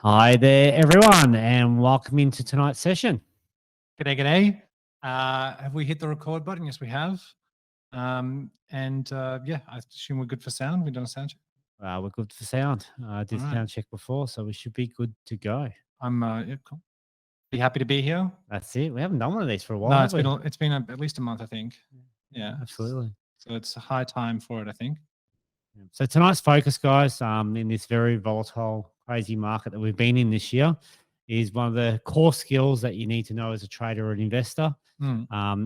Hi there, everyone, and welcome into tonight's session. G'day, g'day. Have we hit the record button? Yes, we have. Yeah, I assume we're good for sound. We've done a sound check. We're good for sound. I did All right. sound check before, so we should be good to go. Yeah, cool. Be happy to be here. That's it. We haven't done one of these for a while. No, have we? it's been at least a month, I think. Yeah, Absolutely. So it's a high time for it, I think. So tonight's focus, guys, in this very volatile, crazy market that we've been in this year, is one of the core skills that you need to know as a trader or an investor,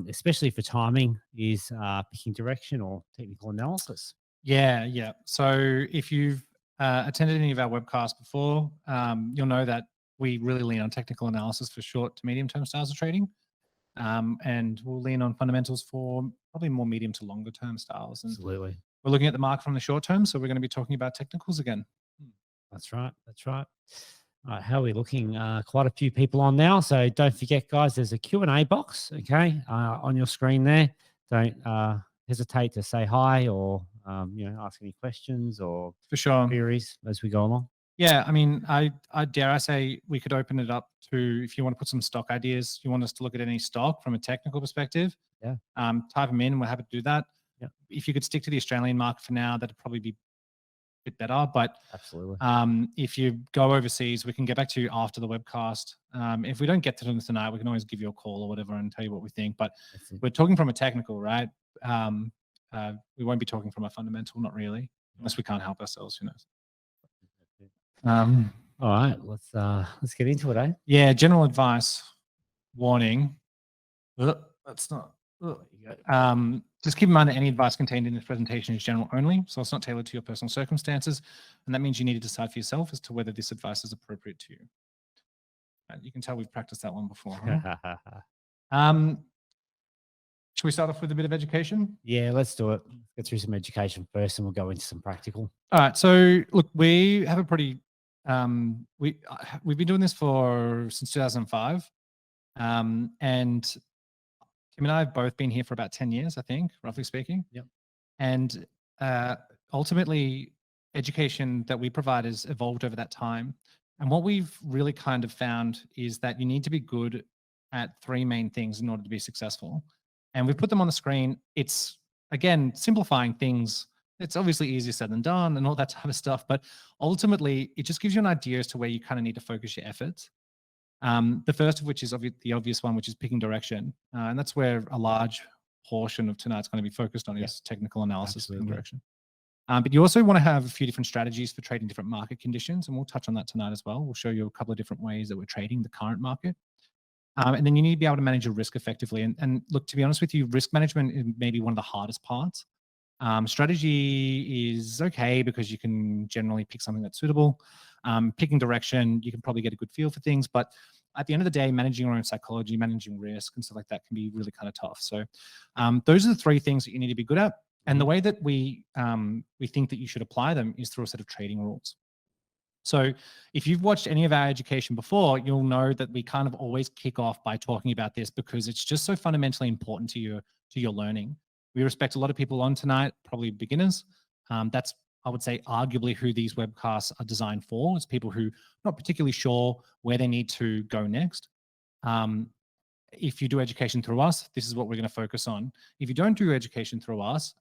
especially for timing, is picking direction or technical analysis. Yeah. So if you've attended any of our webcasts before, you'll know that we really lean on technical analysis for short to medium term styles of trading. And we'll lean on fundamentals for probably more medium to longer term styles. And Absolutely. we're looking at the market from the short term, so we're going to be talking about technicals again. That's right. All right, how are we looking? Quite a few people on now, so don't forget, guys. There's a Q&A box, okay, on your screen there. Don't hesitate to say hi or ask any questions or For sure. queries as we go along. Yeah, I mean, I dare I say we could open it up to, if you want to put some stock ideas, you want us to look at any stock from a technical perspective. Yeah. Type them in. We're happy to do that. Yeah. If you could stick to the Australian market for now, that'd probably be bit better, but Absolutely. If you go overseas, we can get back to you after the webcast. If we don't get to them tonight, we can always give you a call or whatever and tell you what we think, but we're talking from a technical, right? We won't be talking from a fundamental, not really, unless we can't help ourselves, who knows. All right, let's get into it, eh? Yeah, general advice, warning. That's not. Just keep in mind that any advice contained in this presentation is general only, so it's not tailored to your personal circumstances, and that means you need to decide for yourself as to whether this advice is appropriate to you. You can tell we've practiced that one before. Huh? Should we start off with a bit of education? Yeah, let's do it. Let's get through some education first, and we'll go into some practical. All right. So look, we have a pretty we've been doing this since 2005, and Tim and I have both been here for about 10 years, I think, roughly speaking. Yep. And ultimately, education that we provide has evolved over that time. And what we've really kind of found is that you need to be good at three main things in order to be successful. And we've put them on the screen. It's, again, simplifying things. It's obviously easier said than done and all that type of stuff. But ultimately, it just gives you an idea as to where you kind of need to focus your efforts. The first of which is the obvious one, which is picking direction. And that's where a large portion of tonight's going to be focused on is technical analysis, picking direction. But you also want to have a few different strategies for trading different market conditions. And we'll touch on that tonight as well. We'll show you a couple of different ways that we're trading the current market. And then you need to be able to manage your risk effectively. And look, to be honest with you, risk management is maybe one of the hardest parts. Strategy is okay because you can generally pick something that's suitable. Picking direction, you can probably get a good feel for things, but at the end of the day, managing your own psychology, managing risk and stuff like that can be really kind of tough. So those are the three things that you need to be good at. And the way that we think that you should apply them is through a set of trading rules. So if you've watched any of our education before, you'll know that we kind of always kick off by talking about this because it's just so fundamentally important to your learning. We respect a lot of people on tonight, probably beginners. That's, I would say, arguably who these webcasts are designed for. It's people who are not particularly sure where they need to go next. If you do education through us, this is what we're going to focus on. If you don't do education through us,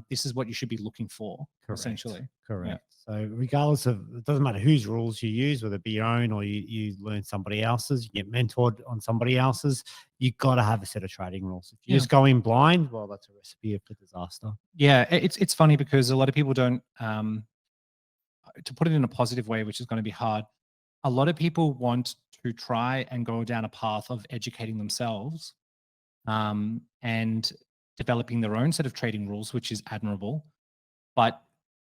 this is what you should be looking for, essentially. Correct. Yeah. So regardless of, it doesn't matter whose rules you use, whether it be your own or you learn somebody else's, you get mentored on somebody else's, you got to have a set of trading rules. If you just go in blind, well, that's a recipe for disaster. Yeah, it's funny because a lot of people don't, to put it in a positive way, which is going to be hard, a lot of people want to try and go down a path of educating themselves and developing their own set of trading rules, which is admirable, but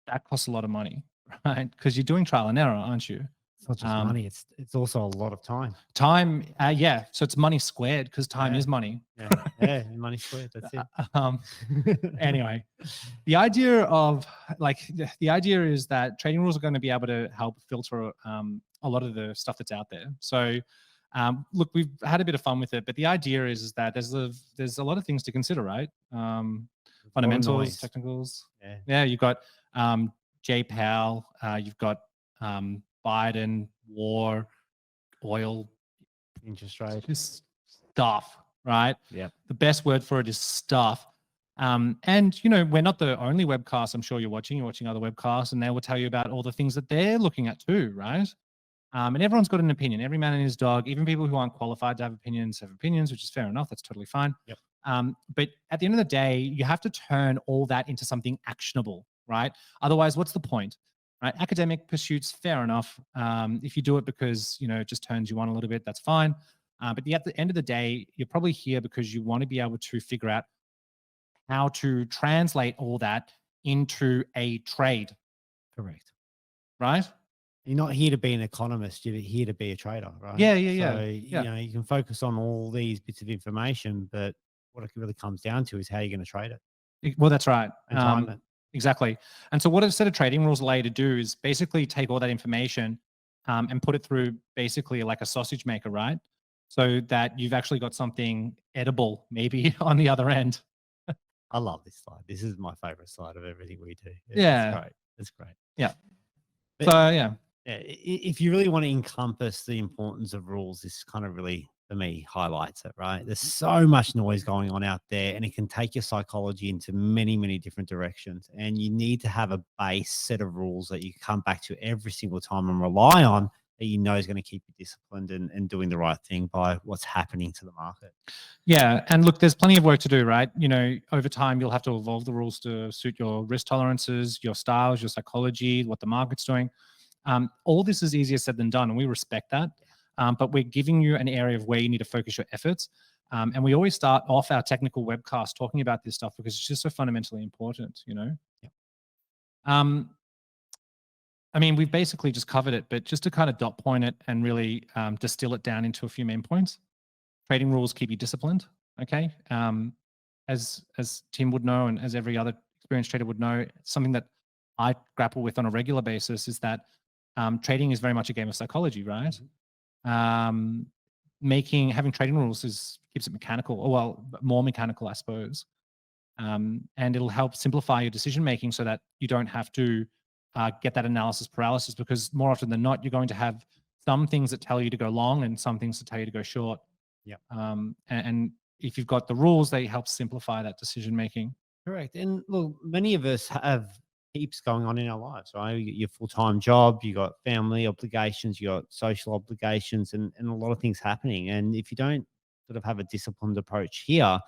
that costs a lot of money, right? Because you're doing trial and error, aren't you? It's not just money, it's also a lot of time. Time, yeah. So it's money squared because time is money. Yeah, money squared, that's it. Anyway, the idea is that trading rules are going to be able to help filter a lot of the stuff that's out there. So look, we've had a bit of fun with it, but the idea is that there's a lot of things to consider, right? Fundamentals, technicals. Yeah, you've got Jay Powell, you've got Biden, war, oil, Interest rate. just stuff, right? Yep. The best word for it is stuff. And you know, we're not the only webcast I'm sure you're watching other webcasts, and they will tell you about all the things that they're looking at too, right? And everyone's got an opinion, every man and his dog. Even people who aren't qualified to have opinions, which is fair enough. That's totally fine. Yep. But at the end of the day, you have to turn all that into something actionable, right? Otherwise, what's the point? Right? Academic pursuits, fair enough. If you do it because, you know, it just turns you on a little bit, that's fine. But at the end of the day, you're probably here because you want to be able to figure out how to translate all that into a trade. Correct. Right? You're not here to be an economist. You're here to be a trader, right? Yeah. So, you know, you can focus on all these bits of information, but what it really comes down to is how you're going to trade it. Well, that's right. And time it. Exactly. And so what a set of trading rules allow you to do is basically take all that information and put it through basically like a sausage maker, right? So that you've actually got something edible maybe on the other end. I love this slide. This is my favorite slide of everything we do. Yeah. It's great. It's great. Yeah. But, So, yeah. If you really want to encompass the importance of rules, this kind of really, for me, highlights it, right? There's so much noise going on out there, and it can take your psychology into many, many different directions. And you need to have a base set of rules that you come back to every single time and rely on, that you know is going to keep you disciplined and doing the right thing by what's happening to the market. Yeah. And look, there's plenty of work to do, right? You know, over time, you'll have to evolve the rules to suit your risk tolerances, your styles, your psychology, what the market's doing. All this is easier said than done, and we respect that. But we're giving you an area of where you need to focus your efforts. And we always start off our technical webcast talking about this stuff because it's just so fundamentally important, you know? Yeah. I mean, we've basically just covered it, but just to kind of dot point it and really distill it down into a few main points. Trading rules keep you disciplined, okay? As Tim would know, and as every other experienced trader would know, something that I grapple with on a regular basis is that trading is very much a game of psychology, right? Mm-hmm. Having trading rules keeps it mechanical, or well, more mechanical, I suppose. And it'll help simplify your decision making so that you don't have to get that analysis paralysis, because more often than not, you're going to have some things that tell you to go long and some things that tell you to go short. Yeah. And if you've got the rules, they help simplify that decision making. Correct. And look, many of us have heaps going on in our lives, right? You got your full-time job, you got family obligations, you got social obligations, and a lot of things happening. And if you don't sort of have a disciplined approach here,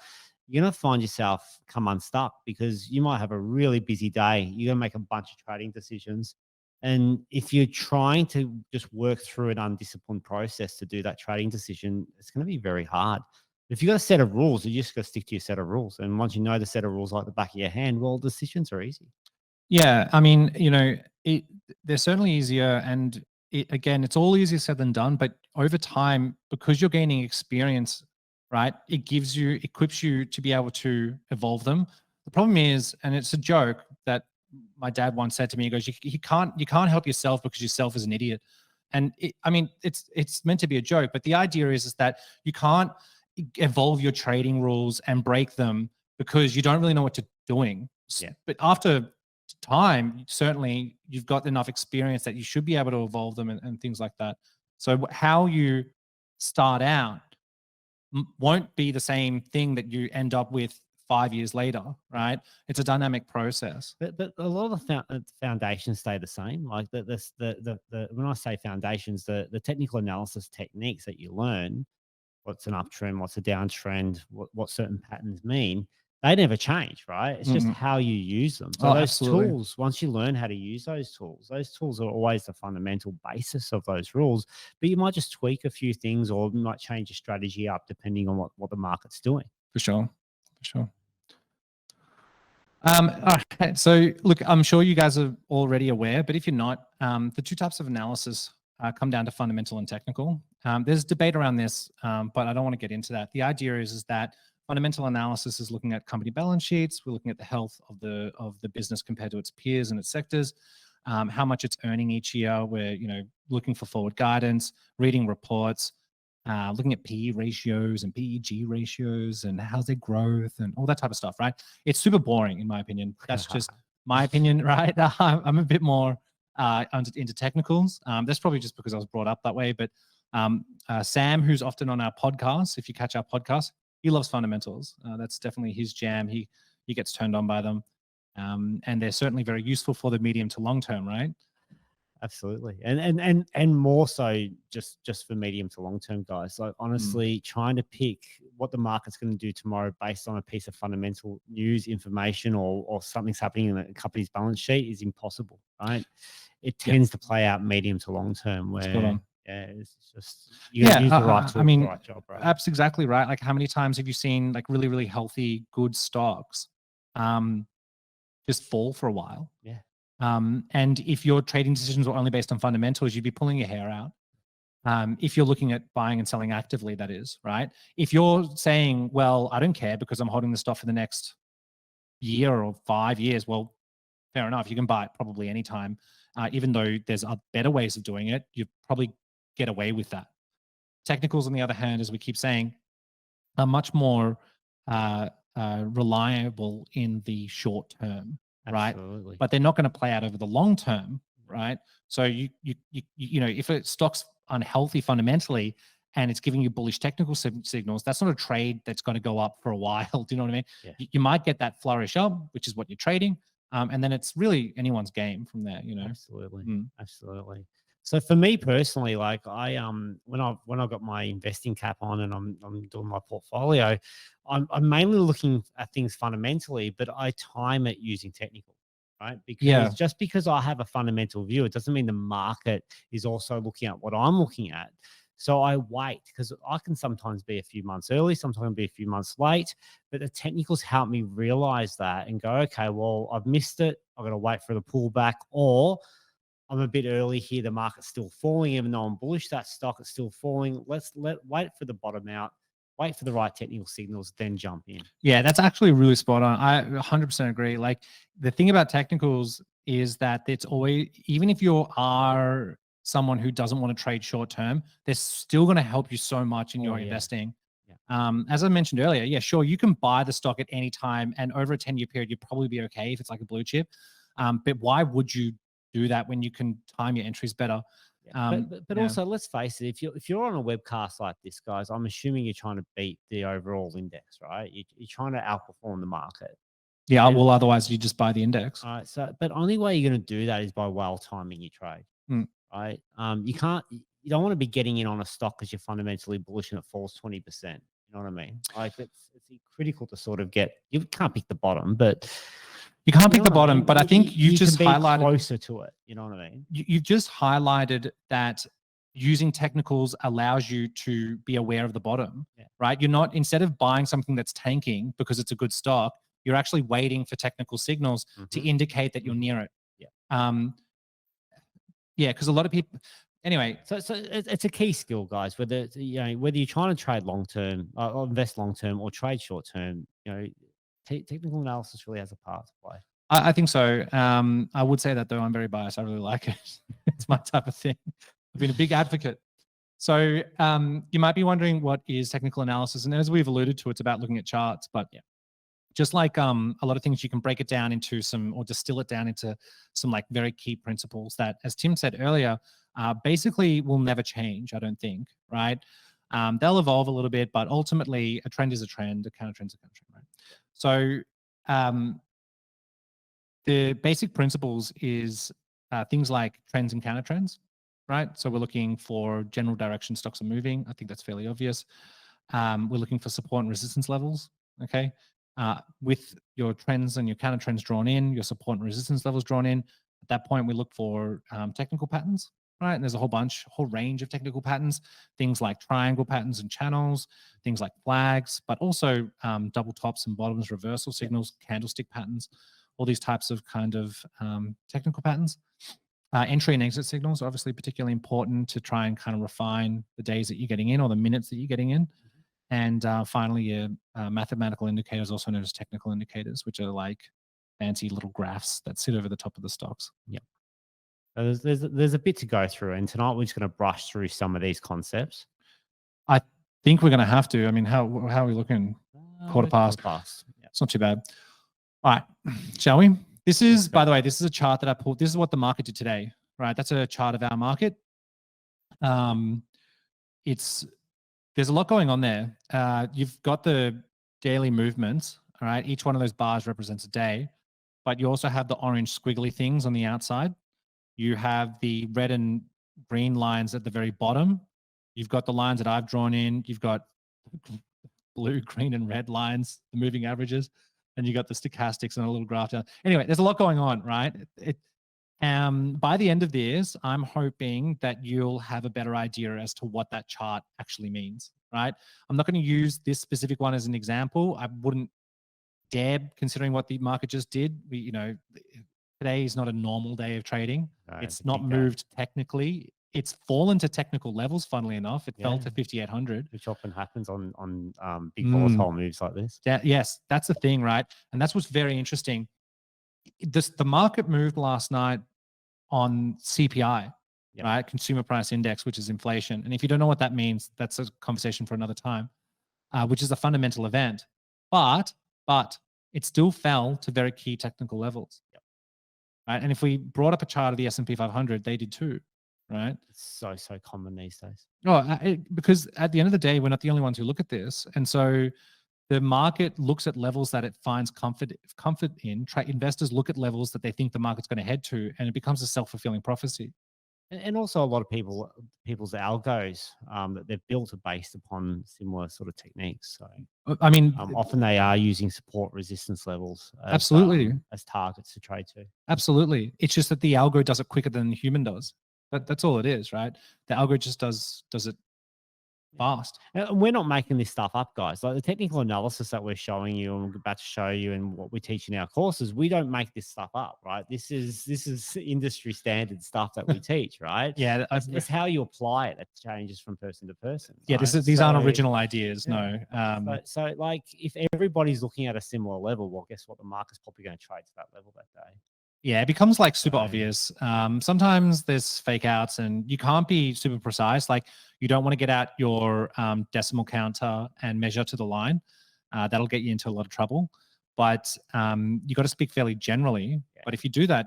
you're going to find yourself come unstuck, because you might have a really busy day. You're going to make a bunch of trading decisions. And if you're trying to just work through an undisciplined process to do that trading decision, it's going to be very hard. If you've got a set of rules, you just got to stick to your set of rules. And once you know the set of rules like the back of your hand, well, decisions are easy. Yeah, I mean, you know, they're certainly easier, and again, it's all easier said than done. But over time, because you're gaining experience, right, it equips you to be able to evolve them. The problem is, and it's a joke that my dad once said to me, he goes, you can't help yourself because yourself is an idiot. And I mean, it's meant to be a joke, but the idea is that you can't evolve your trading rules and break them because you don't really know what you're doing. Yeah. But after time, certainly you've got enough experience that you should be able to evolve them and things like that. So how you start out won't be the same thing that you end up with 5 years later, right? It's a dynamic process. But a lot of the foundations stay the same. Like when I say foundations, the technical analysis techniques that you learn, what's an uptrend, what's a downtrend, what certain patterns mean, they never change, right? It's just how you use them. So those tools, once you learn how to use those tools are always the fundamental basis of those rules. But you might just tweak a few things, or you might change your strategy up depending on what the market's doing. For sure. All right. So look, I'm sure you guys are already aware, but if you're not, the two types of analysis come down to fundamental and technical. There's debate around this, but I don't want to get into that. The idea is that fundamental analysis is looking at company balance sheets. We're looking at the health of the business compared to its peers and its sectors, how much it's earning each year. We're looking for forward guidance, reading reports, looking at PE ratios and PEG ratios and how's their growth and all that type of stuff, right? It's super boring in my opinion. That's just my opinion, right? I'm a bit more into technicals. That's probably just because I was brought up that way. But Sam, who's often on our podcast, if you catch our podcast, he loves fundamentals. That's definitely his jam. He gets turned on by them, and they're certainly very useful for the medium to long term, right? Absolutely, and more so just for medium to long term guys. Like honestly, trying to pick what the market's going to do tomorrow based on a piece of fundamental news information or something's happening in a company's balance sheet is impossible, right? It tends to play out medium to long term where it's just you use the right tool, the right job, right? That's exactly right. Like how many times have you seen like really, really healthy, good stocks just fall for a while? Yeah. And if your trading decisions were only based on fundamentals, you'd be pulling your hair out. If you're looking at buying and selling actively, that is, right? If you're saying, well, I don't care because I'm holding the stock for the next year or 5 years, well, fair enough. You can buy it probably anytime. Even though there's better ways of doing it, you probably get away with that. Technicals, on the other hand, as we keep saying, are much more reliable in the short term. Right, absolutely. But they're not going to play out over the long term, right? So you know, if a stock's unhealthy fundamentally and it's giving you bullish technical signals, that's not a trade that's going to go up for a while. Do you know what I mean? Yeah. You might get that flourish up, which is what you're trading, and then it's really anyone's game from there. You know, absolutely, absolutely. So for me personally, like I when I got my investing cap on and I'm doing my portfolio, I'm mainly looking at things fundamentally, but I time it using technical, right? Because just because I have a fundamental view, it doesn't mean the market is also looking at what I'm looking at. So I wait because I can sometimes be a few months early, sometimes be a few months late, but the technicals help me realize that and go, okay, well, I've missed it. I've got to wait for the pullback, or I'm a bit early here. The market's still falling, even though I'm bullish. That stock is still falling. Let's wait for the bottom out, wait for the right technical signals, then jump in. Yeah, that's actually really spot on. I 100% agree. Like the thing about technicals is that it's always, even if you are someone who doesn't want to trade short term, they're still going to help you so much in your investing. Yeah. As I mentioned earlier, yeah, sure, you can buy the stock at any time, and over a 10-year period, you'd probably be okay if it's like a blue chip. But why would you do that when you can time your entries better? But also, let's face it, if you're on a webcast like this, guys, I'm assuming you're trying to beat the overall index, right? You're trying to outperform the market. Yeah, well, otherwise you just buy the index. All right. So, but only way you're going to do that is by well timing your trade, right? You don't want to be getting in on a stock because you're fundamentally bullish and it falls 20%. You know what I mean? Like it's critical to sort of you can't pick the bottom, but you can't pick the bottom. But I think you just highlighted closer to it. You know what I mean? You've just highlighted that using technicals allows you to be aware of the bottom, right? You're not, instead of buying something that's tanking because it's a good stock, you're actually waiting for technical signals to indicate that you're near it. Because a lot of people, anyway. So it's a key skill, guys. Whether you're trying to trade long term, or invest long term, or trade short term, technical analysis really has a part to play. I think so. I would say that though, I'm very biased. I really like it. It's my type of thing. I've been a big advocate. So you might be wondering, what is technical analysis? And as we've alluded to, it's about looking at charts. But just like a lot of things, you can break it down into or distill it down into some like very key principles that, as Tim said earlier, basically will never change, I don't think, right? They'll evolve a little bit, but ultimately a trend is a trend, a counter trend is a counter trend, right? So the basic principles is things like trends and counter trends, right? So we're looking for general direction stocks are moving. I think that's fairly obvious. We're looking for support and resistance levels, okay? With your trends and your counter trends drawn in, your support and resistance levels drawn in, at that point we look for technical patterns, right? And there's a whole range of technical patterns, things like triangle patterns and channels, things like flags, but also double tops and bottoms, reversal signals, candlestick patterns, all these types of kind of technical patterns. Entry and exit signals are obviously particularly important to try and kind of refine the days that you're getting in or the minutes that you're getting in. And finally, your mathematical indicators, also known as technical indicators, which are like fancy little graphs that sit over the top of the stocks. Yeah. So there's a bit to go through, and tonight we're just going to brush through some of these concepts. I think we're going to have to. I mean, how are we looking? Quarter past. Yeah. It's not too bad. All right, shall we? This is, by the way, this is a chart that I pulled. This is what the market did today. right? That's a chart of our market. There's a lot going on there. You've got the daily movements, all right? Each one of those bars represents a day, but you also have the orange squiggly things on the outside. You have the red and green lines at the very bottom. You've got the lines that I've drawn in. You've got blue, green, and red lines, the moving averages, and you got the stochastics and a little graph down. Anyway, there's a lot going on, right? By the end of this, I'm hoping that you'll have a better idea as to what that chart actually means, right? I'm not going to use this specific one as an example. I wouldn't dare, considering what the market just did. Today is not a normal day of trading. No, it's not moved technically. It's fallen to technical levels, funnily enough. It fell to 5,800. Which often happens on big volatile moves like this. Yes, that's the thing, right? And that's what's very interesting. The market moved last night on CPI, right? Consumer Price Index, which is inflation. And if you don't know what that means, that's a conversation for another time, which is a fundamental event. But it still fell to very key technical levels. Right? And if we brought up a chart of the S&P 500, they did too, right? It's so common these days. Because at the end of the day, we're not the only ones who look at this. And so the market looks at levels that it finds comfort in. Investors look at levels that they think the market's going to head to, and it becomes a self-fulfilling prophecy. And also a lot of people's algos that they've built are based upon similar sort of techniques. So I mean, often they are using support resistance levels as targets to trade to. Absolutely. It's just that the algo does it quicker than the human does. That's all it is, right? The algo just does it fast. And we're not making this stuff up, guys. Like the technical analysis that we're showing you and we're about to show you and what we teach in our courses, we don't make this stuff up, right? This is industry standard stuff that we teach, right? Yeah, it's how you apply it that changes from person to person. Yeah, right? these aren't original ideas, no. So like if everybody's looking at a similar level, well, guess what? The market's probably going to trade to that level that day. Yeah, it becomes like super obvious. Sometimes there's fake outs and you can't be super precise. Like you don't want to get out your decimal counter and measure to the line. That'll get you into a lot of trouble. But you got to speak fairly generally. Yeah. But if you do that,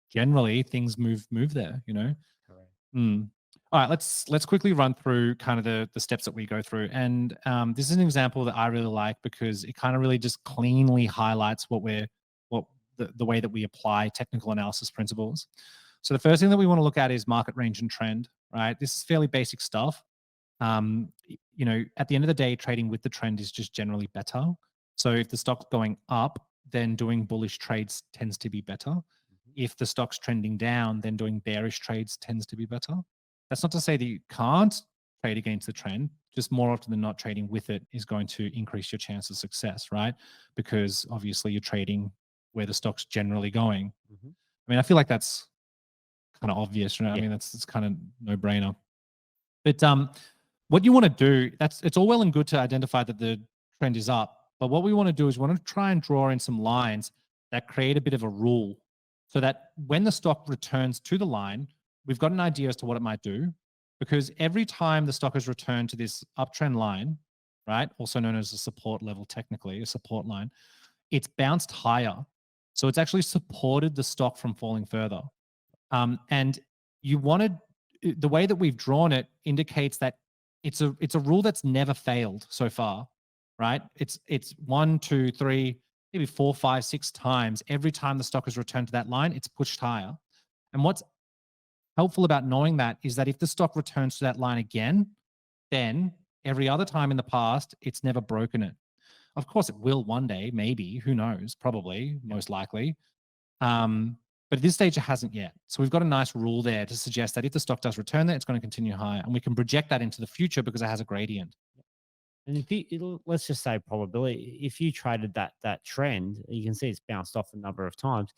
generally things move there, Correct. All right, let's quickly run through kind of the steps that we go through. And this is an example that I really like because it kind of really just cleanly highlights the way that we apply technical analysis principles. So the first thing that we want to look at is market range and trend, right? This is fairly basic stuff. At the end of the day, trading with the trend is just generally better. So if the stock's going up, then doing bullish trades tends to be better. If the stock's trending down, then doing bearish trades tends to be better. That's not to say that you can't trade against the trend, just more often than not trading with it is going to increase your chance of success, right? Because obviously you're trading where the stock's generally going. I mean, I feel like that's kind of obvious, right? I mean, it's kind of no brainer. But what you want to do, it's all well and good to identify that the trend is up. But what we want to do is we want to try and draw in some lines that create a bit of a rule so that when the stock returns to the line, we've got an idea as to what it might do. Because every time the stock has returned to this uptrend line, right, also known as a support level, technically, a support line, it's bounced higher. So it's actually supported the stock from falling further. And the way that we've drawn it indicates that it's a rule that's never failed so far, right? It's 1, 2, 3, maybe 4, 5, 6 times. Every time the stock has returned to that line, it's pushed higher. And what's helpful about knowing that is that if the stock returns to that line again, then every other time in the past, it's never broken it. Of course, it will one day, maybe, who knows, probably, most likely. But at this stage, it hasn't yet. So we've got a nice rule there to suggest that if the stock does return there, it's going to continue higher. And we can project that into the future because it has a gradient. And let's just say probability, if you traded that trend, you can see it's bounced off a number of times.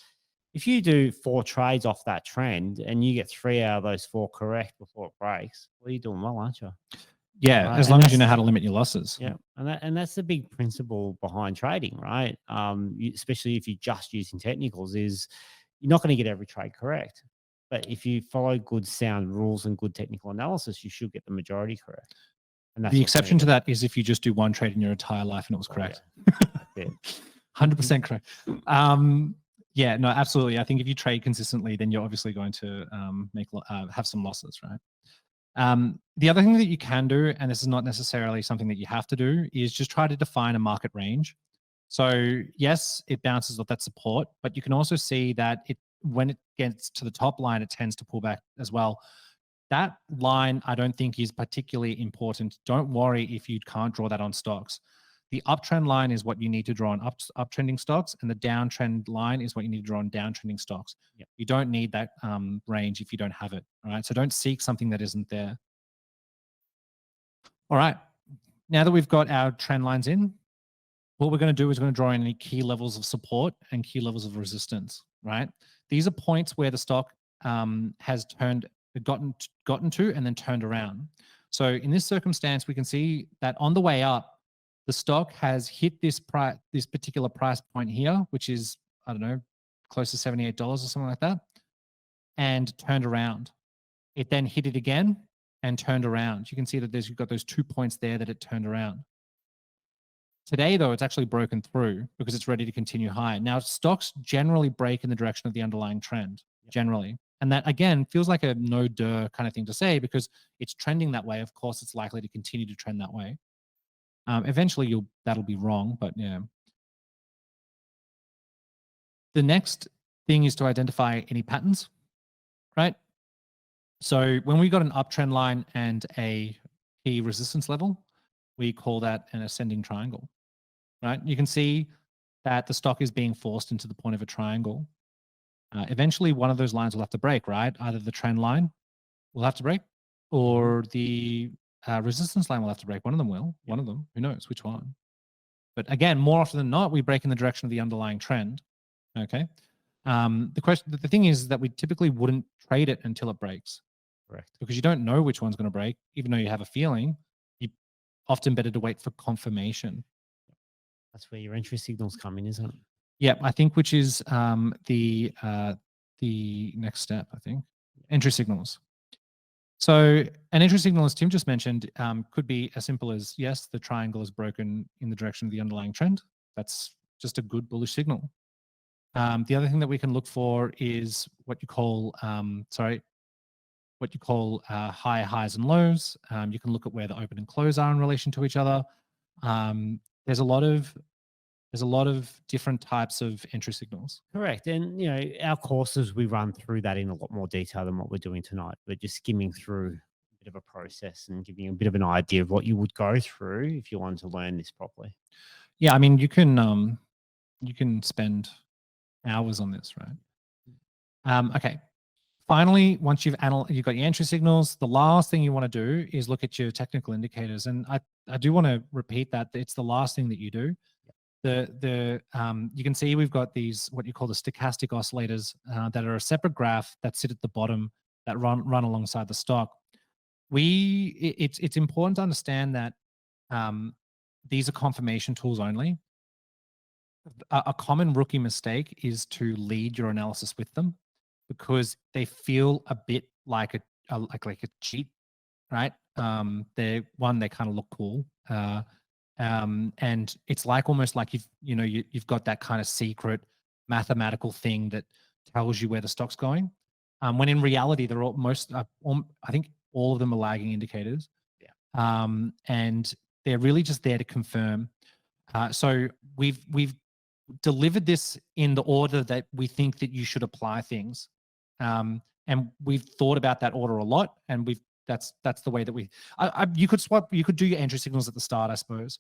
If you do 4 trades off that trend and you get 3 out of those 4 correct before it breaks, well, you're doing well, aren't you? Yeah, right? As long as you know how to limit your losses. Yeah, and that's the big principle behind trading, right? Especially if you're just using technicals, is you're not going to get every trade correct. But if you follow good, sound rules and good technical analysis, you should get the majority correct. And the exception to that is if you just do 1 trade in your entire life and it was correct. Yeah. 100% correct. Yeah, no, absolutely. I think if you trade consistently, then you're obviously going to have some losses, right? The other thing that you can do, and this is not necessarily something that you have to do, is just try to define a market range. So yes, it bounces off that support, but you can also see that when it gets to the top line, it tends to pull back as well. That line, I don't think is particularly important. Don't worry if you can't draw that on stocks. The uptrend line is what you need to draw on uptrending stocks, and the downtrend line is what you need to draw on downtrending stocks. Yep. You don't need that range if you don't have it. All right. So don't seek something that isn't there. All right. Now that we've got our trend lines in, what we're going to do is we're going to draw in any key levels of support and key levels of resistance. Right. These are points where the stock has gotten to and then turned around. So in this circumstance, we can see that on the way up, the stock has hit this particular price point here, which is, I don't know, close to $78 or something like that, and turned around. It then hit it again and turned around. You can see that you've got those 2 points there that it turned around. Today, though, it's actually broken through because it's ready to continue high. Now, stocks generally break in the direction of the underlying trend, generally. And that, again, feels like a no-duh kind of thing to say because it's trending that way. Of course, it's likely to continue to trend that way. Eventually, that'll be wrong, but yeah. The next thing is to identify any patterns, right? So when we got an uptrend line and a key resistance level, we call that an ascending triangle, right? You can see that the stock is being forced into the point of a triangle. Eventually, one of those lines will have to break, right? Either the trend line will have to break or the resistance line will have to break. One of them will. One of them. Who knows which one? But again, more often than not, we break in the direction of the underlying trend. Okay. The thing is that we typically wouldn't trade it until it breaks. Correct. Because you don't know which one's going to break, even though you have a feeling. You often better to wait for confirmation. That's where your entry signals come in, isn't it? Yeah, I think which is the next step. I think entry signals. So an entry signal, as Tim just mentioned, could be as simple as, yes, the triangle is broken in the direction of the underlying trend. That's just a good bullish signal. The other thing that we can look for is what you call high highs and lows. You can look at where the open and close are in relation to each other. There's a lot of different types of entry signals. Correct. And, our courses, we run through that in a lot more detail than what we're doing tonight. We're just skimming through a bit of a process and giving you a bit of an idea of what you would go through if you wanted to learn this properly. Yeah, I mean, you can spend hours on this, right? Okay. Finally, once you've got your entry signals, the last thing you want to do is look at your technical indicators. And I do want to repeat that it's the last thing that you do. You can see we've got these what you call the stochastic oscillators that are a separate graph that sit at the bottom that run alongside the stock. It's important to understand that these are confirmation tools only. A common rookie mistake is to lead your analysis with them because they feel a bit like a cheat, right? They kind of look cool. And it's almost like you've got that kind of secret mathematical thing that tells you where the stock's going. When in reality, they're I think all of them are lagging indicators. Yeah. And they're really just there to confirm. So we've delivered this in the order that we think that you should apply things. And we've thought about that order a lot, and that's the way that you could do your entry signals at the start, I suppose.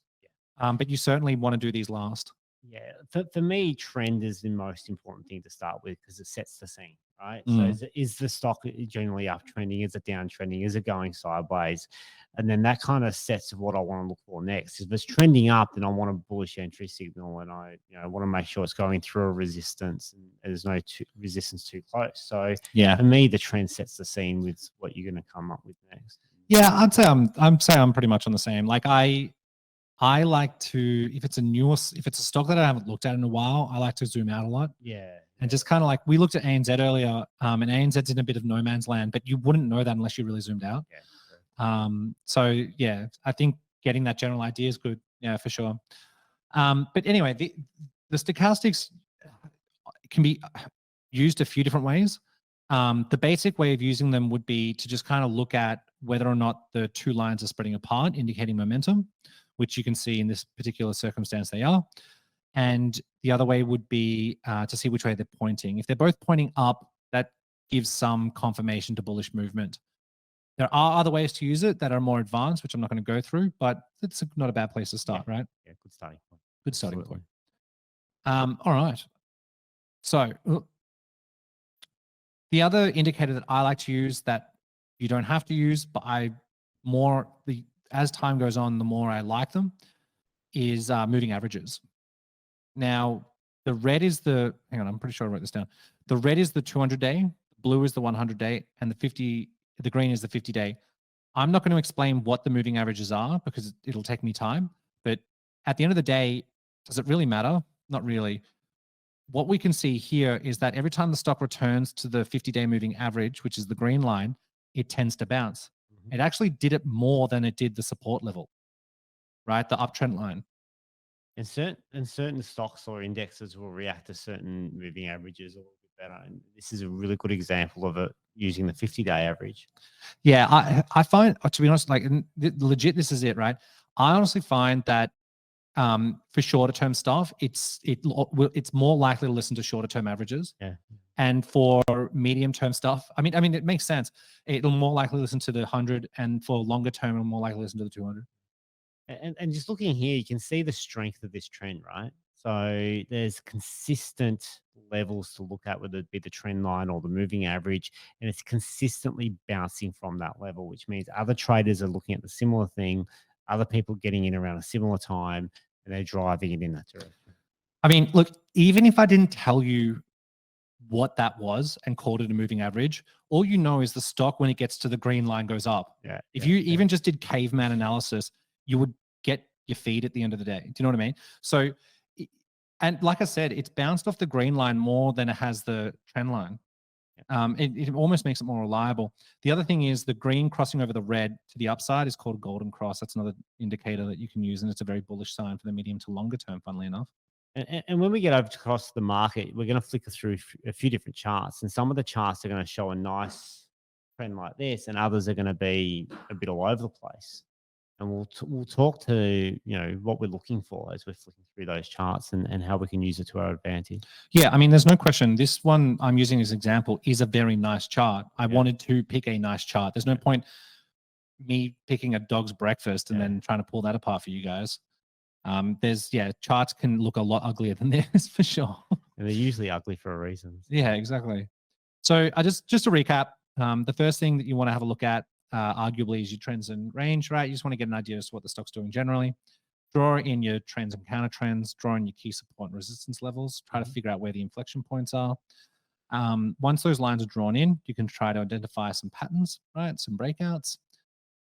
Yeah. But you certainly want to do these last. Yeah. For me, trend is the most important thing to start with because it sets the scene, right? So is the stock generally uptrending? Is it downtrending? Is it going sideways? And then that kind of sets what I want to look for next. If it's trending up, then I want a bullish entry signal, and I want to make sure it's going through a resistance and there's no resistance too close. So yeah, for me, the trend sets the scene with what you're going to come up with next. Yeah, I'd say I'm pretty much on the same. Like I like to, if it's a stock that I haven't looked at in a while, I like to zoom out a lot. Yeah. And just kind of like, we looked at ANZ earlier, and ANZ's in a bit of no man's land, but you wouldn't know that unless you really zoomed out. Yeah. So yeah, I think getting that general idea is good. Yeah, for sure. But anyway, the stochastics can be used a few different ways. The basic way of using them would be to just kind of look at whether or not the two lines are spreading apart, indicating momentum, which you can see in this particular circumstance they are. And the other way would be to see which way they're pointing. If they're both pointing up, that gives some confirmation to bullish movement. There are other ways to use it that are more advanced, which I'm not going to go through, but it's not a bad place to start, right? Yeah, good starting point. Good starting Absolutely. point. All right. So the other indicator that I like to use that you don't have to use, but as time goes on, the more I like them, is moving averages. Now, the red is hang on, I'm pretty sure I wrote this down. The red is the 200-day, blue is the 100-day, and the green is the 50-day. I'm not going to explain what the moving averages are because it'll take me time. But at the end of the day, does it really matter? Not really. What we can see here is that every time the stock returns to the 50-day moving average, which is the green line, it tends to bounce. It actually did it more than it did the support level, right? The uptrend line. And certain stocks or indexes will react to certain moving averages a little bit better. And this is a really good example of it using the 50-day average. Yeah, I find, to be honest, like legit, this is it, right? I honestly find that for shorter term stuff, it's more likely to listen to shorter term averages. Yeah. And for medium term stuff, I mean, it makes sense. It'll more likely listen to the 100, and for longer term, it'll more likely listen to the 200. And just looking here, you can see the strength of this trend, right? So there's consistent levels to look at, whether it be the trend line or the moving average, and it's consistently bouncing from that level, which means other traders are looking at the similar thing, other people getting in around a similar time, and they're driving it in that direction. I mean, look, even if I didn't tell you what that was and called it a moving average, all you know is the stock, when it gets to the green line, goes up. Yeah. If you even just did caveman analysis, you would get your feed at the end of the day. Do you know what I mean? So, and like I said, it's bounced off the green line more than it has the trend line. It almost makes it more reliable. The other thing is the green crossing over the red to the upside is called a golden cross. That's another indicator that you can use, and it's a very bullish sign for the medium to longer term, funnily enough. And when we get over across the market, we're going to flicker through a few different charts, and some of the charts are going to show a nice trend like this, and others are going to be a bit all over the place. And we'll talk to what we're looking for as we're flicking through those charts and how we can use it to our advantage. Yeah, I mean, there's no question. This one I'm using as an example is a very nice chart. I wanted to pick a nice chart. There's no point me picking a dog's breakfast and then trying to pull that apart for you guys. Charts can look a lot uglier than this for sure. And they're usually ugly for a reason. Yeah, exactly. So just to recap, the first thing that you want to have a look at arguably is your trends and range, right? You just want to get an idea as to what the stock's doing generally. Draw in your trends and counter trends, draw in your key support and resistance levels, try to figure out where the inflection points are. Once those lines are drawn in, you can try to identify some patterns, right? Some breakouts.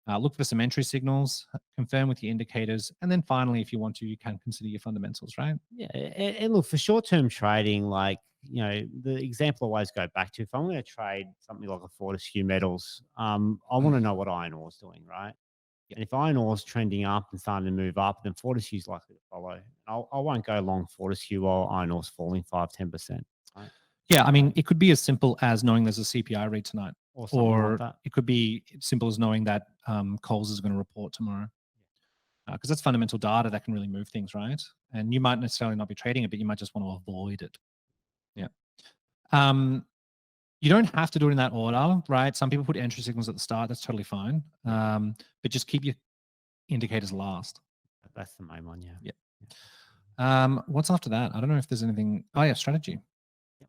Look for some entry signals, confirm with your indicators, and then finally, if you want to, you can consider your fundamentals, right? Yeah, and look, for short-term trading, like, the example I always go back to, if I'm going to trade something like a Fortescue Metals, I want to know what iron ore is doing, right? And if iron ore is trending up and starting to move up, then Fortescue is likely to follow. I won't go long Fortescue while iron ore is falling 5-10%. Right? Yeah, I mean, it could be as simple as knowing there's a CPI read tonight, or like it could be simple as knowing that Coles is going to report tomorrow, because that's fundamental data that can really move things, right? And you might necessarily not be trading it, but you might just want to avoid it. Yeah. You don't have to do it in that order, right? Some people put entry signals at the start. That's totally fine. But just keep your indicators last. That's the main one, yeah. Yeah. What's after that? I don't know if there's anything. Oh, yeah, strategy.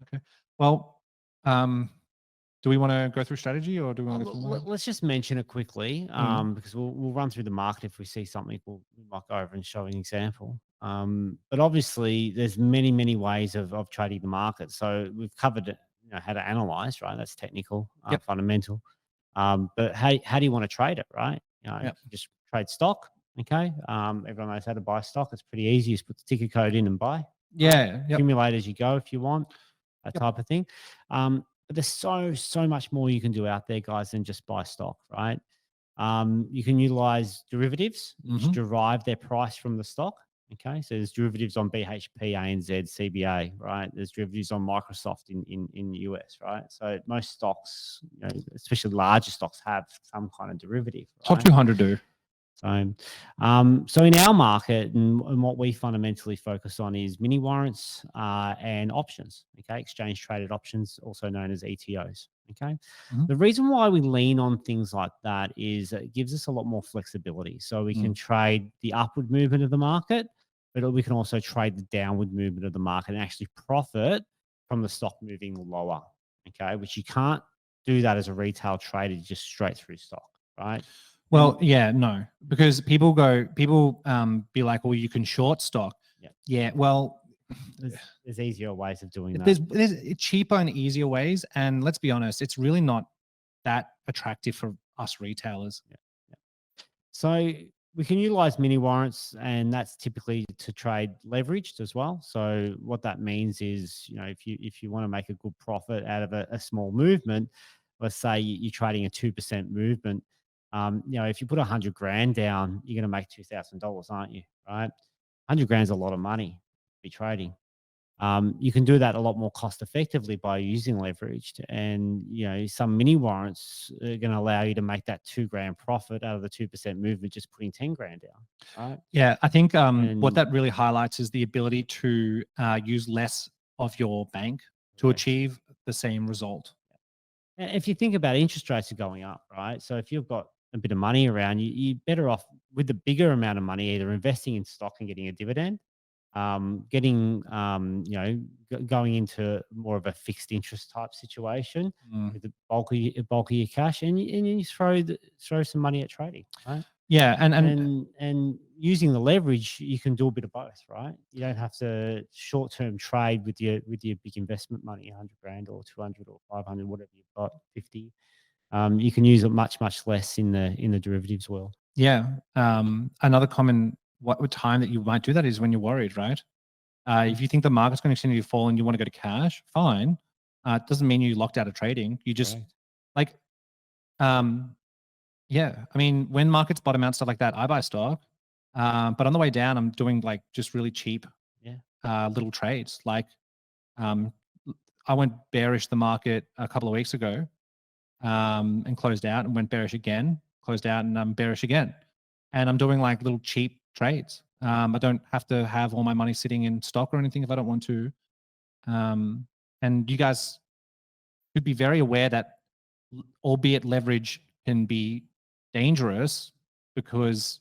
Okay. Well, do we want to go through strategy, or do we want to go through? Let's just mention it quickly, because we'll run through the market. If we see something, we might go over and show an example. But obviously, there's many ways of trading the market. So we've covered how to analyze, right? That's technical, fundamental. But how do you want to trade it, right? Just trade stock. Okay. Everyone knows how to buy stock. It's pretty easy. Just put the ticker code in and buy. Yeah. Accumulate as you go if you want, that type of thing. But there's so much more you can do out there, guys, than just buy stock, right? You can utilize derivatives, which derive their price from the stock. Okay, so there's derivatives on BHP, ANZ, CBA, right? There's derivatives on Microsoft in the US, right? So most stocks, especially larger stocks, have some kind of derivative. Top Right? 200 do. So in our market, and what we fundamentally focus on is mini warrants and options. Okay, exchange traded options, also known as ETOs. Okay, the reason why we lean on things like that is it gives us a lot more flexibility. So we can trade the upward movement of the market, but we can also trade the downward movement of the market and actually profit from the stock moving lower. Okay, which you can't do that as a retail trader just straight through stock, right? Well, yeah, no, because people be like, well, you can short stock. Yeah. Well, there's easier ways of doing that. There's cheaper and easier ways. And let's be honest, it's really not that attractive for us retailers. So we can utilize mini warrants, and that's typically to trade leveraged as well. So what that means is, if you want to make a good profit out of a small movement, let's say you're trading a 2% movement, if you put 100 grand down, you're going to make $2,000, aren't you? Right? 100 grand is a lot of money to be trading. You can do that a lot more cost effectively by using leveraged, and some mini warrants are going to allow you to make that 2 grand profit out of the 2% movement, just putting 10 grand down. Right? Yeah, I think what that really highlights is the ability to use less of your bank to achieve the same result. And if you think about it, interest rates are going up, right? So if you've got a bit of money around, you're better off with the bigger amount of money, either investing in stock and getting a dividend, going into more of a fixed interest type situation with the bulk of your cash, and you throw some money at trading, right? Yeah, and using the leverage, you can do a bit of both, right? You don't have to short term trade with your big investment money, 100 grand or 200 or 500, whatever you've got, 50. You can use it much less in the derivatives world. Yeah. Another common time that you might do that is when you're worried, right? If you think the market's going to continue to fall and you want to go to cash, fine. It doesn't mean you locked out of trading. You just yeah. I mean, when markets bottom out, stuff like that, I buy stock. But on the way down, I'm doing just really cheap little trades. I went bearish the market a couple of weeks ago and closed out, and went bearish again, closed out, and I'm bearish again. And I'm doing little cheap trades. I don't have to have all my money sitting in stock or anything if I don't want to. And you guys should be very aware that, albeit leverage can be dangerous, because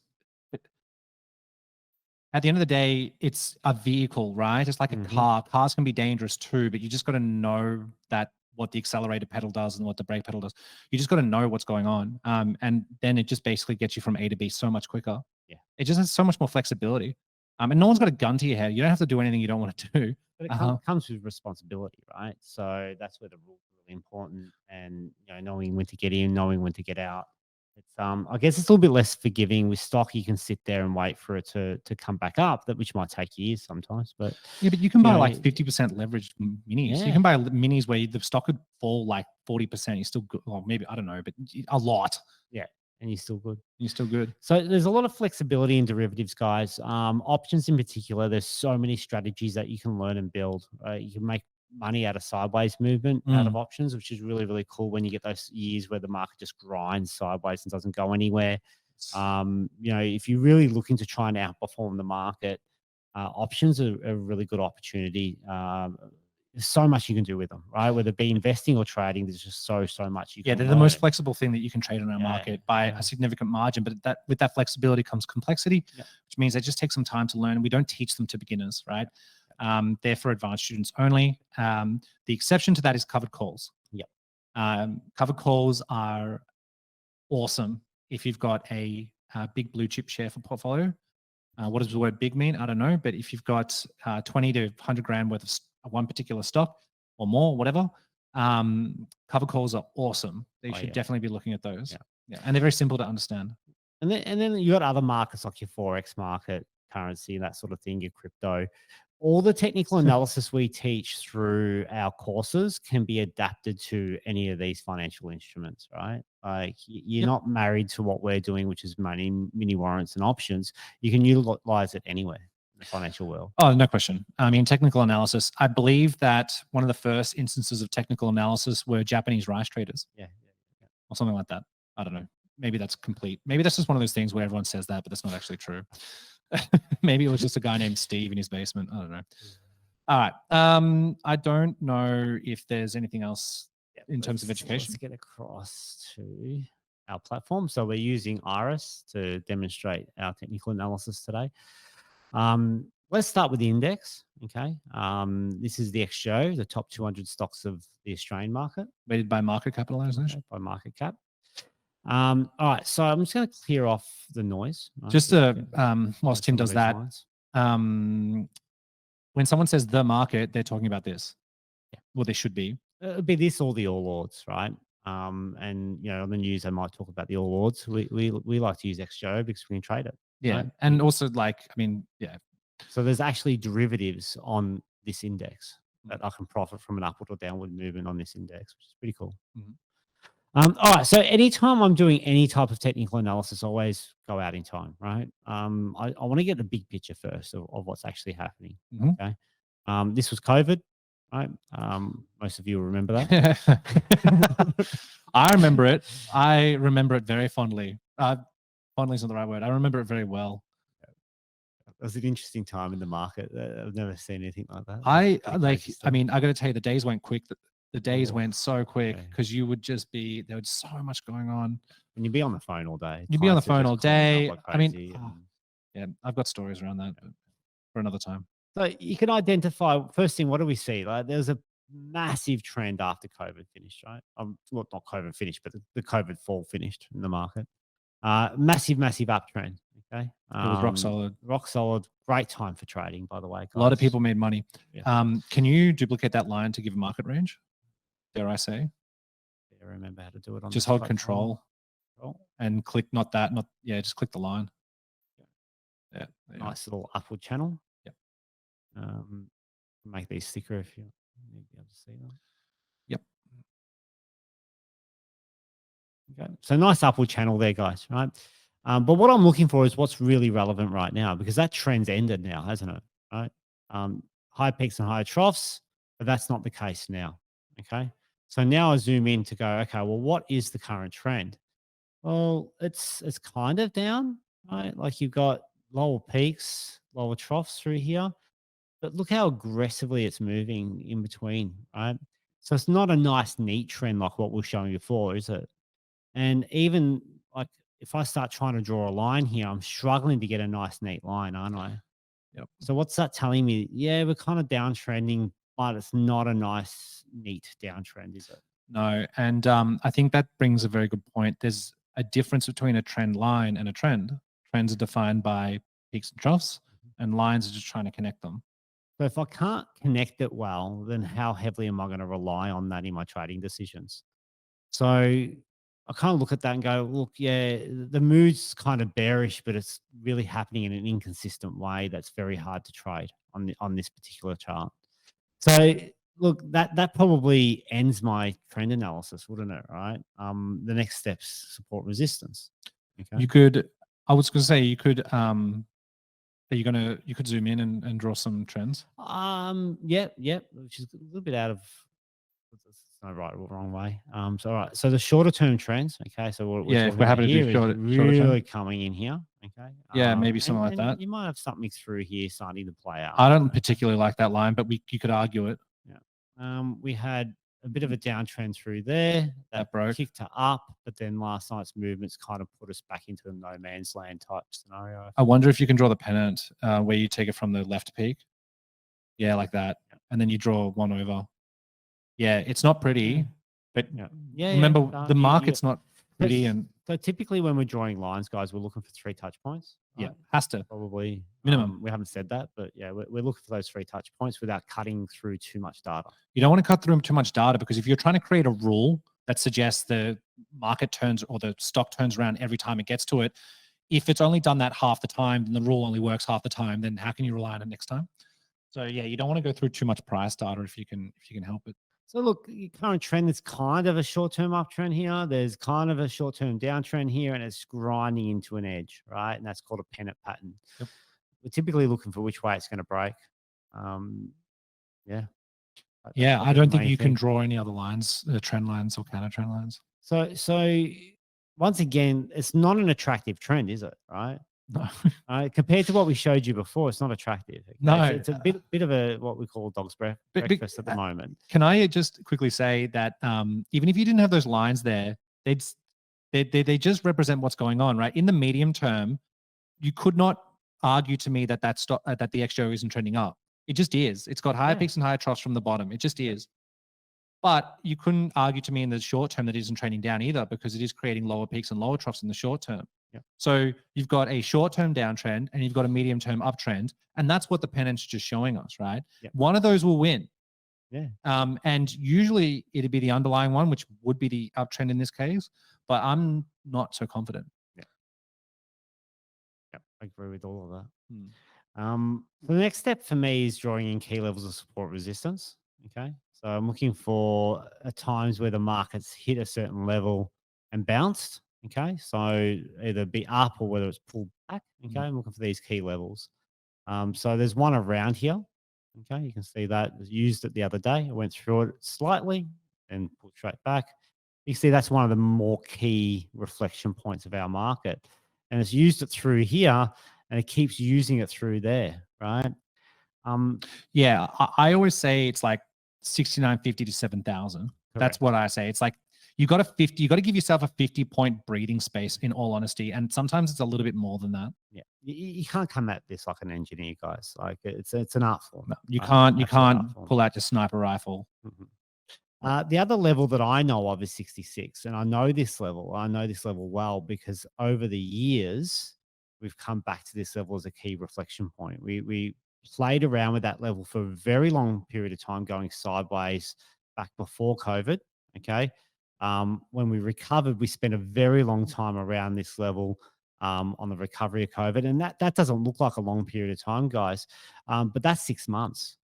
at the end of the day, it's a vehicle, right? It's like a car. Cars can be dangerous too, but you just got to know that what the accelerator pedal does and what the brake pedal does. You just got to know what's going on. And then it just basically gets you from A to B so much quicker. Yeah. It just has so much more flexibility. And no one's got a gun to your head. You don't have to do anything you don't want to do. But it comes with responsibility, right? So that's where the rules are really important, and knowing when to get in, knowing when to get out. It's I guess it's a little bit less forgiving with stock. You can sit there and wait for it to come back up, which might take years sometimes. But yeah, but you can buy 50% leveraged minis. Yeah. You can buy minis where the stock could fall 40%. You're still good. Well, maybe, I don't know, but a lot. Yeah, and you're still good. You're still good. So there's a lot of flexibility in derivatives, guys. Options in particular, there's so many strategies that you can learn and build. You can make money out of sideways movement out of options, which is really, really cool when you get those years where the market just grinds sideways and doesn't go anywhere. If you're really looking to try and outperform the market, options are a really good opportunity. There's so much you can do with them, right? Whether it be investing or trading, there's just so much you can they're the most flexible thing that you can trade in our market by a significant margin. But with that flexibility comes complexity, which means it just takes some time to learn. We don't teach them to beginners, right? They're for advanced students only. The exception to that is covered calls. Covered calls are awesome if you've got a big blue chip share for portfolio. What does the word big mean? I don't know. But if you've got 20 to 100 grand worth of one particular stock or more, whatever, covered calls are awesome. They should definitely be looking at those. Yeah. And they're very simple to understand. And then you got other markets like your Forex market, currency, that sort of thing, your crypto. All the technical analysis we teach through our courses can be adapted to any of these financial instruments, right? You're not married to what we're doing, which is mini warrants and options. You can utilize it anywhere. the financial world. Oh, no question. I mean, technical analysis. I believe that one of the first instances of technical analysis were Japanese rice traders. Yeah. Or something like that. I don't know. Maybe that's complete. Maybe that's just one of those things where everyone says that, but that's not actually true. Maybe it was just a guy named Steve in his basement. I don't know. All right. I don't know if there's anything else in terms of education. Let's get across to our platform. So we're using Iris to demonstrate our technical analysis today. Let's start with the index. Okay. This is the XGO, the top 200 stocks of the Australian market. Weighted by market capitalization? Okay, by market cap. All right. So I'm just going to clear off the noise. Right? Just whilst Tim does that, when someone says the market, they're talking about this. Yeah. Well, they should be. It'll be this or the All Ords, right? And on the news, they might talk about the All Ords. We like to use XGO because we can trade it. Yeah. Right? And also, yeah. So there's actually derivatives on this index that I can profit from an upward or downward movement on this index, which is pretty cool. Mm-hmm. All right. So anytime I'm doing any type of technical analysis, I always go out in time, right? I want to get the big picture first of what's actually happening. Mm-hmm. Okay. This was COVID, right? Most of you will remember that. I remember it. I remember it very fondly. Fondly is not the right word. I remember it very well. It was an interesting time in the market. I've never seen anything like that. I got to tell you, the days went quick. The days went so quick okay. because you would just be, there was so much going on. And you'd be on the phone all day. You'd be on the phone all day. I mean, and... yeah, I've got stories around that for another time. So you can identify, first thing, what do we see? Like there's a massive trend after COVID finished, right? Well, not COVID finished, but the COVID fall finished in the market. Massive uptrend. Okay. It was rock solid. Rock solid. Great time for trading, by the way. Guys. A lot of people made money. Yeah. Can you duplicate that line to give a market range? Dare I say? Yeah, remember how to do it on just hold control and click just click the line. Yeah. Nice little upward channel. Yep. Make these thicker if you need to be able to see them. Yep. Okay. So nice upward channel there, guys, right? But what I'm looking for is what's really relevant right now, because that trend's ended now, hasn't it? Right? High peaks and high troughs, but that's not the case now. Okay. So now I zoom in to go, okay, well, what is the current trend? Well, it's kind of down, right? Like you've got lower peaks, lower troughs through here, but look how aggressively it's moving in between, right? So it's not a nice, neat trend like what we were showing before, is it? And even like if I start trying to draw a line here, I'm struggling to get a nice, neat line, aren't I? Yep. So what's that telling me? Yeah, we're kind of downtrending, but it's not a nice, neat downtrend, is it? No. And I think that brings a very good point. There's a difference between a trend line and a trend. Trends are defined by peaks and troughs, and lines are just trying to connect them. So if I can't connect it well, then how heavily am I going to rely on that in my trading decisions? So I kind of look at that and go, look, yeah, the mood's kind of bearish, but it's really happening in an inconsistent way that's very hard to trade on this particular chart. So look, that probably ends my trend analysis, wouldn't it? Right. The next steps support resistance. Okay. I was going to say you could zoom in and draw some trends. Yeah, which is a little bit out of. It's no right or wrong way. So all right. So the shorter term trends. Okay. So what if we're happy to do shorter really coming in here. Okay. Yeah, maybe something like that. You might have something through here starting to play out. I don't particularly like that line, but you could argue it. Yeah. We had a bit of a downtrend through there that broke, kicked her up, but then last night's movements kind of put us back into the no man's land type scenario. I wonder if you can draw the pennant where you take it from the left peak. Yeah, like that. Yeah. And then you draw one over. Yeah, it's not pretty, but remember the market's not pretty. And so typically when we're drawing lines, guys, we're looking for 3 touch points. Right? Yeah, has to. Probably minimum. We haven't said that, but yeah, we're looking for those 3 touch points without cutting through too much data. You don't want to cut through too much data, because if you're trying to create a rule that suggests the market turns or the stock turns around every time it gets to it, if it's only done that half the time, then the rule only works half the time, then how can you rely on it next time? So yeah, you don't want to go through too much price data if you can help it. So look, your current trend is kind of a short-term uptrend here. There's kind of a short-term downtrend here, and it's grinding into an edge, right? And that's called a pennant pattern. Yep. we're typically looking for which way it's going to break. Yeah. Yeah, Probably I the don't think main you can thing. draw any other lines, trend lines or counter trend lines. So once again, it's not an attractive trend, is it? Right? No. Compared to what we showed you before, it's not attractive. Okay? No, It's a bit of a what we call dog's breakfast at the moment. Can I just quickly say that even if you didn't have those lines there, they just represent what's going on, right? In the medium term, you could not argue to me that that the XJO isn't trending up. It just is. It's got higher Yeah. peaks and higher troughs from the bottom. It just is. But you couldn't argue to me in the short term that it isn't trending down either, because it is creating lower peaks and lower troughs in the short term. Yeah. So you've got a short-term downtrend and you've got a medium-term uptrend, and that's what the pennant's just showing us, right? Yeah. One of those will win. Yeah. And usually it'd be the underlying one, which would be the uptrend in this case, but I'm not so confident. Yeah. I agree with all of that. Hmm. The next step for me is drawing in key levels of support resistance. Okay. So I'm looking for times where the market's hit a certain level and bounced. Okay. So either be up or whether it's pulled back. Okay. I'm looking for these key levels. So there's one around here. Okay. You can see that I used it the other day. I went through it slightly and pulled straight back. You see that's one of the more key reflection points of our market. And it's used it through here and it keeps using it through there. Right. Yeah, I always say it's like 69.50 to 7,000. That's what I say. It's like you got to give yourself a 50-point breathing space, in all honesty, and sometimes it's a little bit more than that. Yeah, you can't come at this like an engineer, guys. Like it's an art form. No, you right? can't pull out your sniper rifle. The other level that I know of is 66, and I know this level. I know this level well because over the years we've come back to this level as a key reflection point. We played around with that level for a very long period of time, going sideways back before COVID. Okay. When we recovered, we spent a very long time around this level on the recovery of COVID. And that doesn't look like a long period of time, guys. But that's 6 months.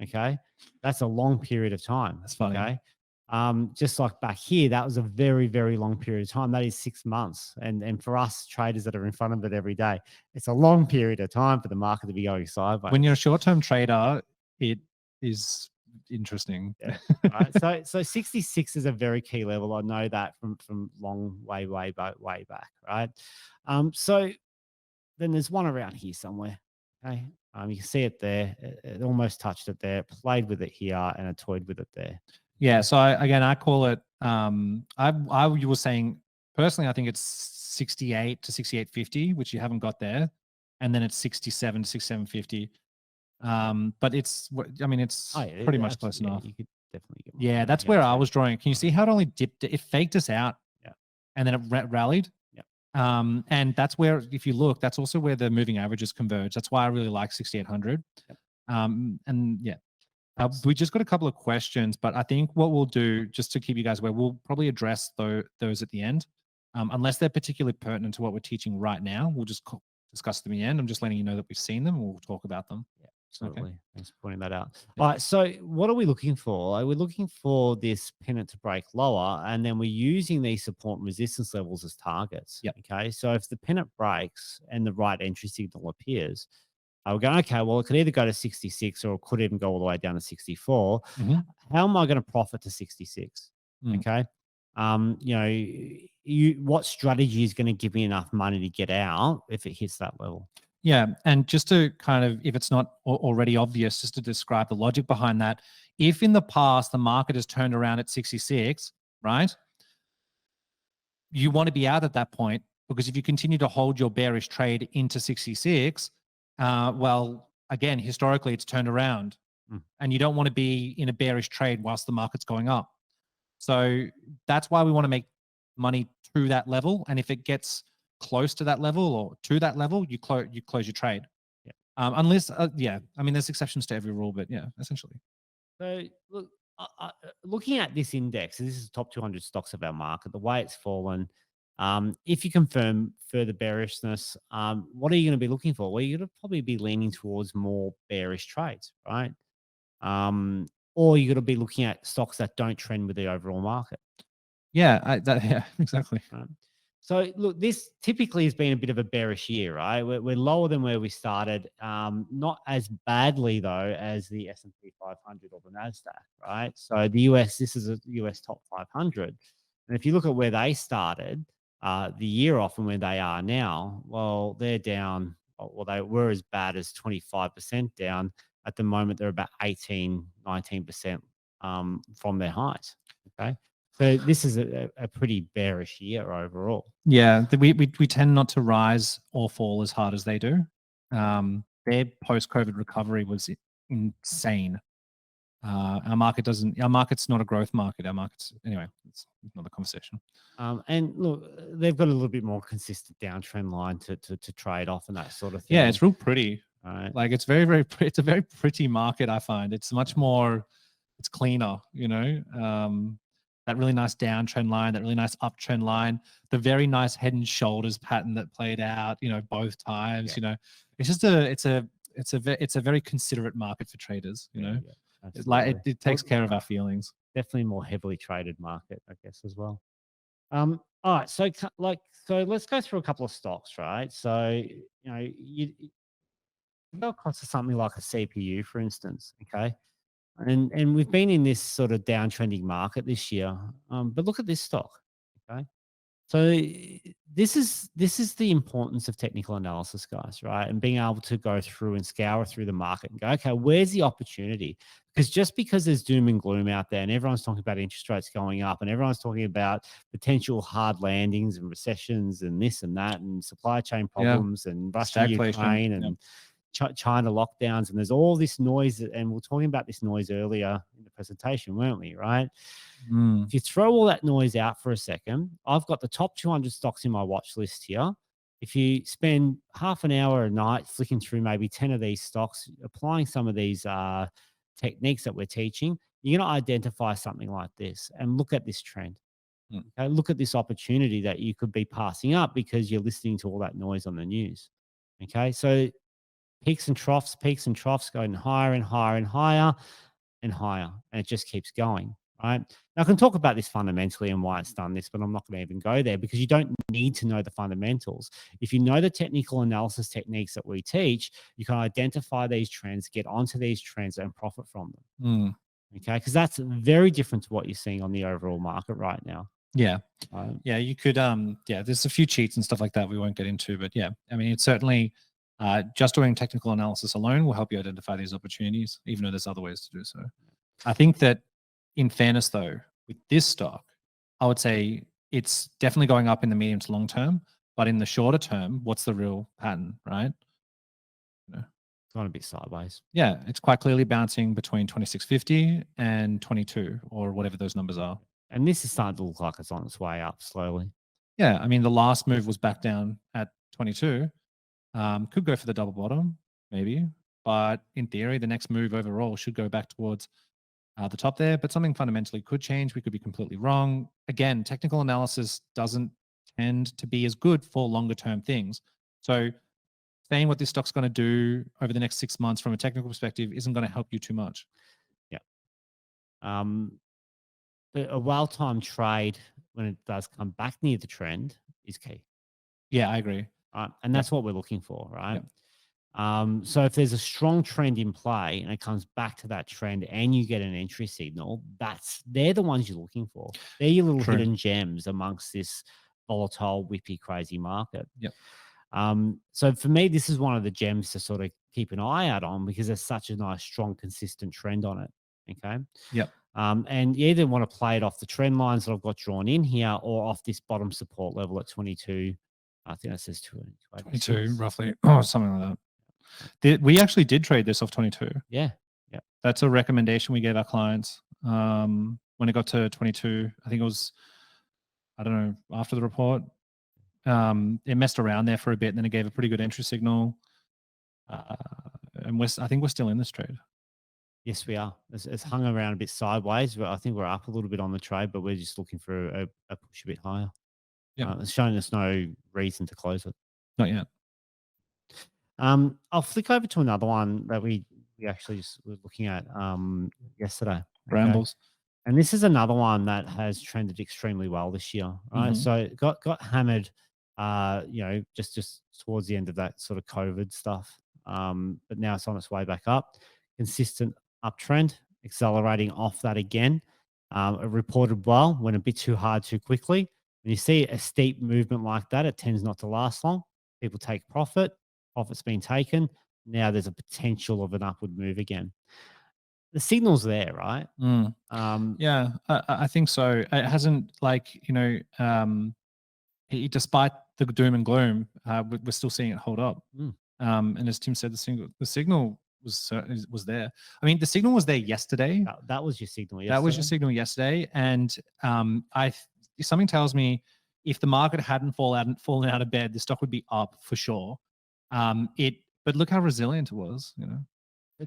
Okay. That's a long period of time. That's funny. Okay. Just like back here, that was a very, very long period of time. That is 6 months. And for us traders that are in front of it every day, it's a long period of time for the market to be going sideways. When you're a short-term trader, it is interesting. Yeah. Right. So 66 is a very key level. I know that from long way back. Right. So then there's one around here somewhere. Okay. You can see it there. It almost touched it there. Played with it here and it toyed with it there. Yeah. So I call it. You were saying personally, I think it's 68 to 68.50, which you haven't got there, and then it's 67 to 67.50. But it's pretty much close enough. You could definitely get more. Yeah, that's where I was drawing. Can you see how it only dipped? It faked us out. Yeah. And then it rallied. Yeah. And that's where, if you look, that's also where the moving averages converge. That's why I really like 6,800. Yep. And yeah, we just got a couple of questions, but I think what we'll do, just to keep you guys aware, we'll probably address those at the end. Unless they're particularly pertinent to what we're teaching right now, we'll just discuss them in the end. I'm just letting you know that we've seen them. We'll talk about them. Yeah. Absolutely. Okay. Thanks for pointing that out. Yeah. All right. So what are we looking for? We're looking for this pennant to break lower, and then we're using these support and resistance levels as targets. Yep. Okay. So if the pennant breaks and the right entry signal appears, we're going, okay, well, it could either go to 66 or it could even go all the way down to 64. Mm-hmm. How am I going to profit to 66? Okay. What strategy is going to give me enough money to get out if it hits that level? Yeah. And just to kind of, if it's not already obvious, just to describe the logic behind that, if in the past the market has turned around at 66, right? You want to be out at that point, because if you continue to hold your bearish trade into 66, well, again, historically it's turned around and you don't want to be in a bearish trade whilst the market's going up. So that's why we want to make money through that level. And if it gets close to that level or to that level, you close your trade. Yeah. Unless, there's exceptions to every rule, but yeah, essentially. So look, looking at this index, this is the top 200 stocks of our market, the way it's fallen. If you confirm further bearishness, what are you going to be looking for? Well, you're going to probably be leaning towards more bearish trades, right? Or you're going to be looking at stocks that don't trend with the overall market. Yeah, exactly. Right? So look, this typically has been a bit of a bearish year, right? We're lower than where we started. Not as badly though as the S&P 500 or the Nasdaq, right? So the US, this is a US top 500, and if you look at where they started the year off and where they are now, well, they're down. Well, they were as bad as 25% down. At the moment, they're about 18, 19% from their highs. Okay. So this is a pretty bearish year overall. Yeah, we tend not to rise or fall as hard as they do. Their post-COVID recovery was insane. Our market's not a growth market. Our market's, anyway, it's another conversation. And look, they've got a little bit more consistent downtrend line to trade off and that sort of thing. Yeah, it's real pretty. Right. Like it's very, very, it's a very pretty market. I find it's much more, it's cleaner, that really nice downtrend line, that really nice uptrend line, the very nice head and shoulders pattern that played out, both times, it's just it's a very considerate market for traders, It's like it takes care of our feelings. Definitely more heavily traded market, I guess, as well. All right, so let's go through a couple of stocks, right? So you go cost of something like a CPU, for instance, okay, and we've been in this sort of downtrending market this year, but look at this stock, okay. So this is the importance of technical analysis, guys, right? And being able to go through and scour through the market and go, okay, where's the opportunity? Because just because there's doom and gloom out there and everyone's talking about interest rates going up and everyone's talking about potential hard landings and recessions and this and that and supply chain problems and Russia, Ukraine and China lockdowns, and there's all this noise, and we're talking about this noise earlier in the presentation, weren't we? Right? If you throw all that noise out for a second, I've got the top 200 stocks in my watch list here. If you spend half an hour a night flicking through maybe 10 of these stocks, applying some of these techniques that we're teaching, you're going to identify something like this and look at this trend. Okay? Look at this opportunity that you could be passing up because you're listening to all that noise on the news. Okay, so peaks and troughs going higher and higher and higher and higher, and it just keeps going, right? Now, I can talk about this fundamentally and why it's done this, but I'm not going to even go there because you don't need to know the fundamentals. If you know the technical analysis techniques that we teach, you can identify these trends, get onto these trends, and profit from them. Okay, because that's very different to what you're seeing on the overall market right now. Yeah. Yeah, you could, there's a few cheats and stuff like that we won't get into, but yeah, I mean, it's certainly just doing technical analysis alone will help you identify these opportunities, even though there's other ways to do so. I think that in fairness though, with this stock, I would say it's definitely going up in the medium to long term, but in the shorter term, what's the real pattern, right? It's going to be sideways. Yeah, it's quite clearly bouncing between 26.50 and 22 or whatever those numbers are. And this is starting to look like it's on its way up slowly. Yeah, I mean, the last move was back down at 22. Could go for the double bottom, maybe. But in theory, the next move overall should go back towards the top there. But something fundamentally could change. We could be completely wrong. Again, technical analysis doesn't tend to be as good for longer term things. So saying what this stock's going to do over the next 6 months from a technical perspective isn't going to help you too much. Yeah. A well-timed trade when it does come back near the trend is key. Yeah, I agree. And that's what we're looking for, right? So if there's a strong trend in play and it comes back to that trend and you get an entry signal, they're the ones you're looking for. They're your little hidden gems amongst this volatile, whippy, crazy market. Yep. So for me, this is one of the gems to sort of keep an eye out on because there's such a nice, strong, consistent trend on it. Okay. Yep. And you either want to play it off the trend lines that I've got drawn in here or off this bottom support level at 22. I think that says 22 roughly. Oh, something like that. We actually did trade this off 22. Yeah. That's a recommendation we gave our clients. When it got to 22, I think it was, I don't know, after the report. It messed around there for a bit and then it gave a pretty good entry signal. And I think we're still in this trade. Yes, we are. It's hung around a bit sideways, but I think we're up a little bit on the trade, but we're just looking for a push a bit higher. Yeah, it's showing us no reason to close it. Not yet. I'll flick over to another one that we actually just were looking at yesterday. Brambles. And this is another one that has trended extremely well this year, right? Mhm. So it got hammered, just towards the end of that sort of COVID stuff. But now it's on its way back up, consistent uptrend, accelerating off that again. It reported well, went a bit too hard too quickly. When you see a steep movement like that, it tends not to last long. People take profit, profit's been taken. Now there's a potential of an upward move again. The signal's there, right? Mm. Um, Yeah, I think so. It hasn't despite the doom and gloom, we're still seeing it hold up. mm, And as Tim said, the signal was there. I mean, the signal was there yesterday. that was your signal That was your yesterday. signal yesterday, and something tells me if the market hadn't fallen out of bed, the stock would be up for sure. But look how resilient it was.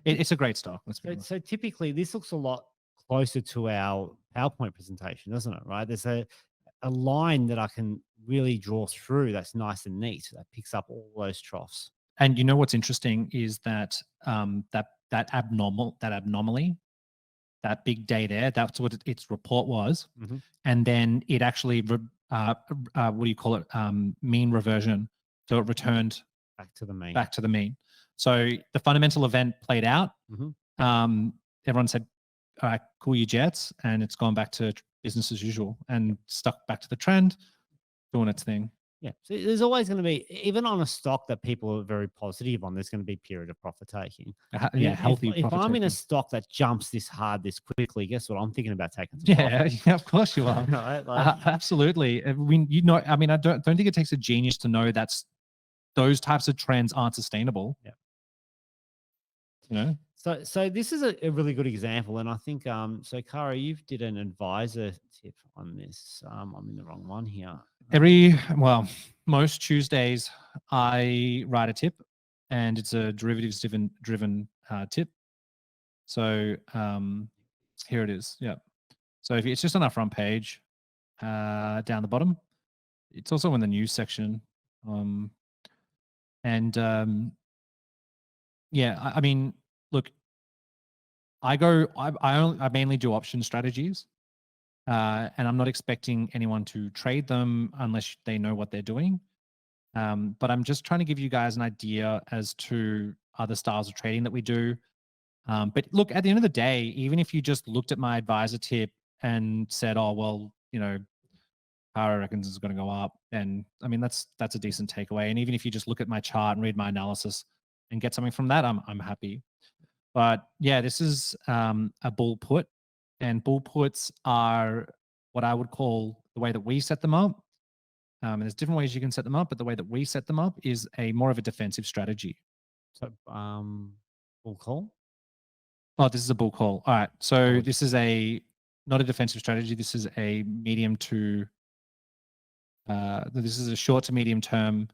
It's a great stock. Let's be So, honest. so typically, this looks a lot closer to our PowerPoint presentation, doesn't it? Right? There's a line that I can really draw through that's nice and neat that picks up all those troughs. And you know what's interesting is that that anomaly, that big day there, that's what its report was, Mhm. and then it actually what do you call it? Mean reversion. So it returned Back to the main. back to the mean. So the fundamental event played out. Mhm. Everyone said, "All right, cool your jets," and it's gone back to business as usual and stuck back to the trend, doing its thing. Yeah. So there's always going to be, even on a stock that people are very positive on, there's going to be a period of profit taking. And Healthy if profit I'm in a taking. stock that jumps this hard this quickly, guess what? I'm thinking about taking some Yeah, profit. yeah, of course you are. Right? Like, Absolutely. I mean, I don't think it takes a genius to know that's those types of trends aren't sustainable. Yeah. You know, So this is a really good example, and I think so Kara, you've did an advisor tip on this. I'm in the wrong one here. Most Tuesdays I write a tip, and it's a derivatives driven tip. So here it is. Yeah. So it's just on our front page, down the bottom. It's also in the news section. And yeah, I mean, look, I mainly do option strategies, and I'm not expecting anyone to trade them unless they know what they're doing. But I'm just trying to give you guys an idea as to other styles of trading that we do. But look, at the end of the day, even if you just looked at my advisor tip and said, "Oh, well, Kara reckons it's going to go up," and I mean that's a decent takeaway. And even if you just look at my chart and read my analysis and get something from that, I'm happy. But yeah, this is a bull put, and bull puts are what I would call the way that we set them up. And there's different ways you can set them up, but the way that we set them up is a more of a defensive strategy. So we'll call. Oh, this is a bull call. All right. So Oh, this is not a defensive strategy. This is a medium to this is a short to medium term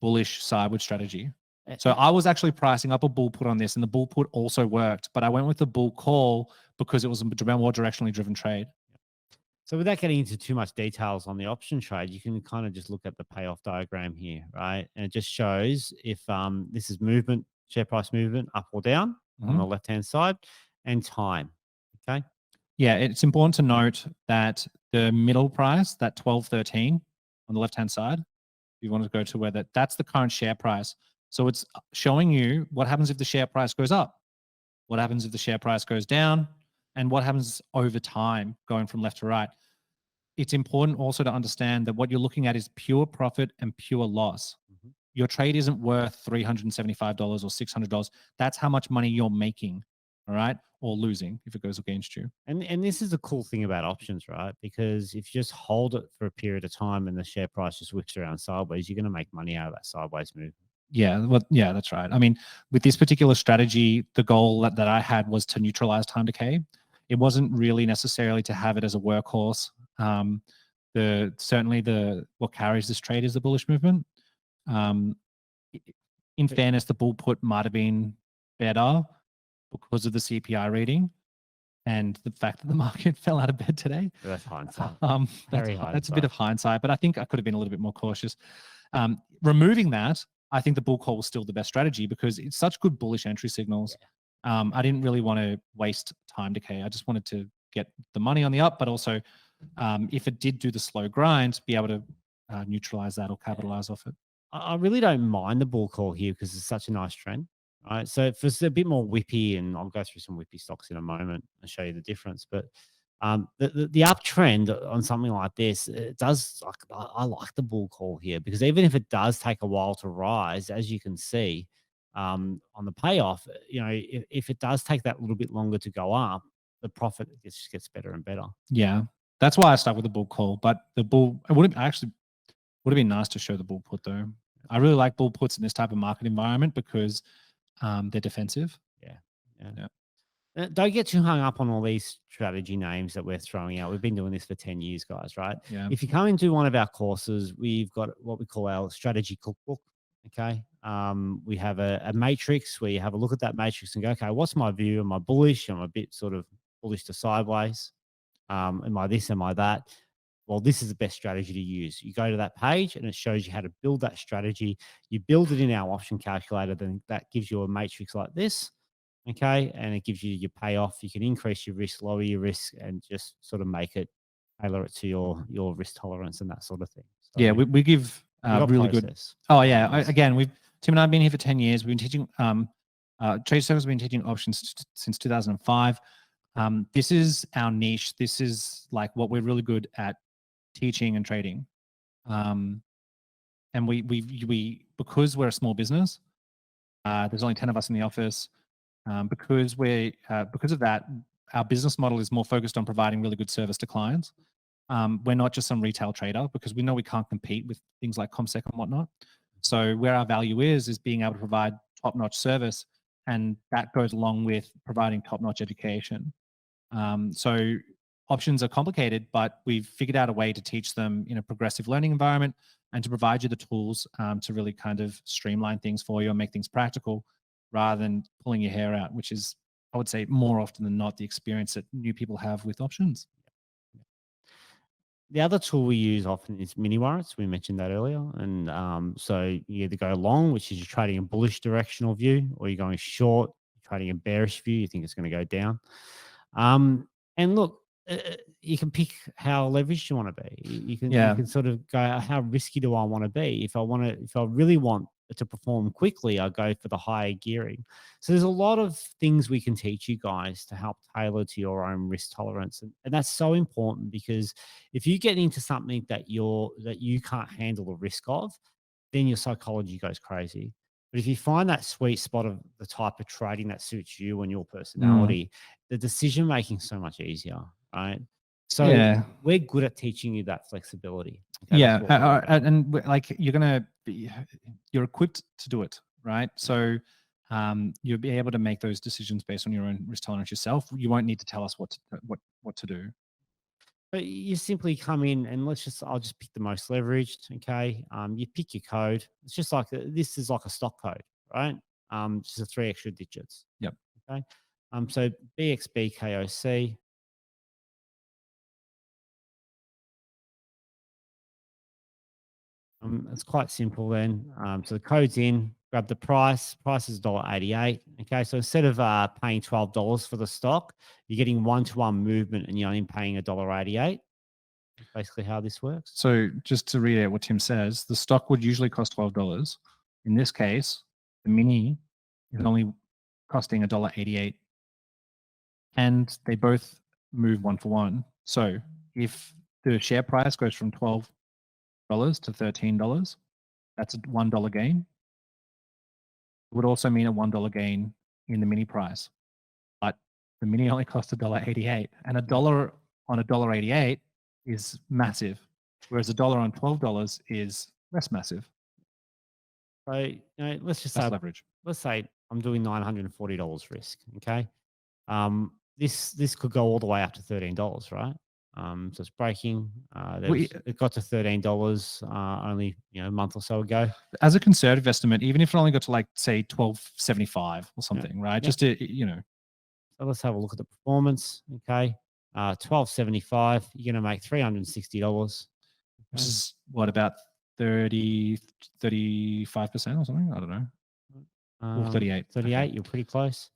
bullish sideward strategy. So I was actually pricing up a bull put on this, and the bull put also worked, but I went with the bull call because it was a more directionally driven trade. So without getting into too much details on the option trade, you can kind of just look at the payoff diagram here, right? And it just shows if this is movement, share price movement up or down on the left-hand side, and time. Okay. Yeah, it's important to note that the middle price, that 12.13 on the left-hand side, if you want to go to where that's the current share price. So it's showing you what happens if the share price goes up, what happens if the share price goes down, and what happens over time going from left to right. It's important also to understand that what you're looking at is pure profit and pure loss. Mm-hmm. Your trade isn't worth $375 or $600. That's how much money you're making, all right? Or losing if it goes against you. And this is a cool thing about options, right? Because if you just hold it for a period of time and the share price just whips around sideways, you're going to make money out of that sideways move. Yeah, yeah, that's right. I mean, with this particular strategy, the goal that I had was to neutralize time decay. It wasn't really necessarily to have it as a workhorse. What carries this trade is the bullish movement. In fairness, the bull put might have been better because of the CPI reading and the fact that the market fell out of bed today. That's hindsight. That's a bit of hindsight, but I think I could have been a little bit more cautious. Removing that, I think the bull call was still the best strategy because it's such good bullish entry signals. Yeah. I didn't really want to waste time decay. I just wanted to get the money on the up, but also if it did do the slow grind, be able to neutralize that or capitalize off it. I really don't mind the bull call here because it's such a nice trend, right? So if it's a bit more whippy, and I'll go through some whippy stocks in a moment and show you the difference. But the uptrend on something like this, it does. I like the bull call here because even if it does take a while to rise, as you can see on the payoff, if it does take that little bit longer to go up, the profit just gets better and better. Yeah, that's why I stuck with the bull call. But the bull, it would have been nice to show the bull put though. I really like bull puts in this type of market environment because they're defensive. Yeah. Don't get too hung up on all these strategy names that we're throwing out. We've been doing this for 10 years, guys, right? Yeah. If you come into one of our courses, we've got what we call our strategy cookbook. Okay. We have a matrix where you have a look at that matrix and go, okay, what's my view? Am I bullish? Am I a bit sort of bullish to sideways? Am I this? Am I that? Well, this is the best strategy to use. You go to that page and it shows you how to build that strategy. You build it in our option calculator, then that gives you a matrix like this. Okay. And it gives you your payoff. You can increase your risk, lower your risk, and just sort of make it, tailor it to your risk tolerance and that sort of thing. So yeah, we give really process. good. Oh yeah. Again, Tim and I have been here for 10 years. We've been teaching Trade Circles have been teaching options since 2005. This is our niche. This is like what we're really good at teaching and trading. And we because we're a small business, there's only 10 of us in the office. Because of that, our business model is more focused on providing really good service to clients. We're not just some retail trader because we know we can't compete with things like CommSec and whatnot. So where our value is being able to provide top-notch service, and that goes along with providing top-notch education. So options are complicated, but we've figured out a way to teach them in a progressive learning environment and to provide you the tools to really kind of streamline things for you and make things practical rather than pulling your hair out, which is, I would say, more often than not, the experience that new people have with options. The other tool we use often is mini warrants. We mentioned that earlier. And so you either go long, which is you're trading a bullish directional view, or you're going short, trading a bearish view, you think it's going to go down. And look, you can pick how leveraged you want to be. You can sort of go, how risky do I want to be? If I really want to perform quickly, I go for the higher gearing. So there's a lot of things we can teach you guys to help tailor to your own risk tolerance. And that's so important because if you get into something that you can't handle the risk of, then your psychology goes crazy. But if you find that sweet spot of the type of trading that suits you and your personality, the decision making is so much easier, right? So we're good at teaching you that flexibility. Okay? And like you're equipped to do it, right? So you'll be able to make those decisions based on your own risk tolerance yourself. You won't need to tell us what to do. But you simply come in and I'll just pick the most leveraged. Okay. You pick your code. It's just like, this is like a stock code, right? Just the 3 extra digits. Yep. Okay. So BXBKOC. It's quite simple then. So the code's in, grab the price. Price is $1.88. Okay. So instead of paying $12 for the stock, you're getting 1-to-1 movement and you're only paying $1.88. That's basically how this works. So just to read out what Tim says, the stock would usually cost $12. In this case, the mini is only costing $1.88. And they both move 1-for-1. So if the share price goes from $12 to $13, that's a $1 gain. It would also mean a $1 gain in the mini price. But the mini only costs $1.88. And $1 on $1.88 is massive, whereas $1 on $12 is less massive. So let's just say leverage. Let's say I'm doing $940 risk. Okay, this could go all the way up to $13, right? So it's breaking. It got to $13 only a month or so ago. As a conservative estimate, even if it only got to like say $12.75 or something, right? Just to So let's have a look at the performance. Okay. $12.75, you're going to make $360. Which is what, about 30, 35% or something? I don't know. Or 38. 38, okay. You're pretty close.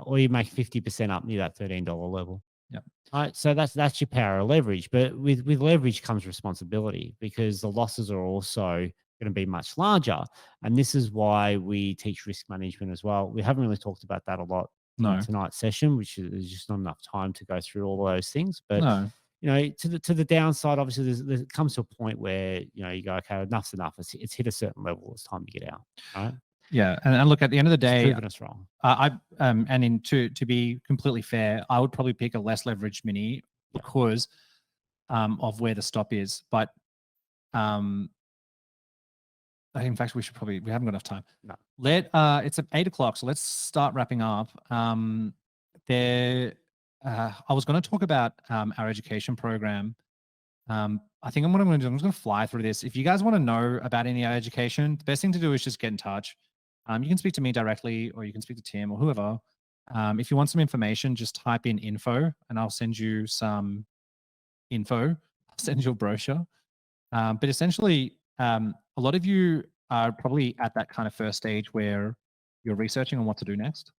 Or you make 50% up near that $13 level. Yep. Right. So that's your power of leverage. But with leverage comes responsibility, because the losses are also going to be much larger. And this is why we teach risk management as well. We haven't really talked about that a lot in No, tonight's session, which is just not enough time to go through all those things. But no. to the downside, obviously, there comes to a point where you go, okay, enough's enough. It's hit a certain level. It's time to get out. Right? Yeah, and look, at the end of the It's day, proven us wrong. to be completely fair, I would probably pick a less leveraged mini because of where the stop is. But in fact, we haven't got enough time. No. It's at 8 o'clock, so let's start wrapping up. I was going to talk about our education program. I think what I'm going to do, I'm just going to fly through this. If you guys want to know about any education, the best thing to do is just get in touch. You can speak to me directly, or you can speak to Tim or whoever. If you want some information, just type in info and I'll send you some info. I'll send you a brochure. But essentially, a lot of you are probably at that kind of first stage where you're researching on what to do next,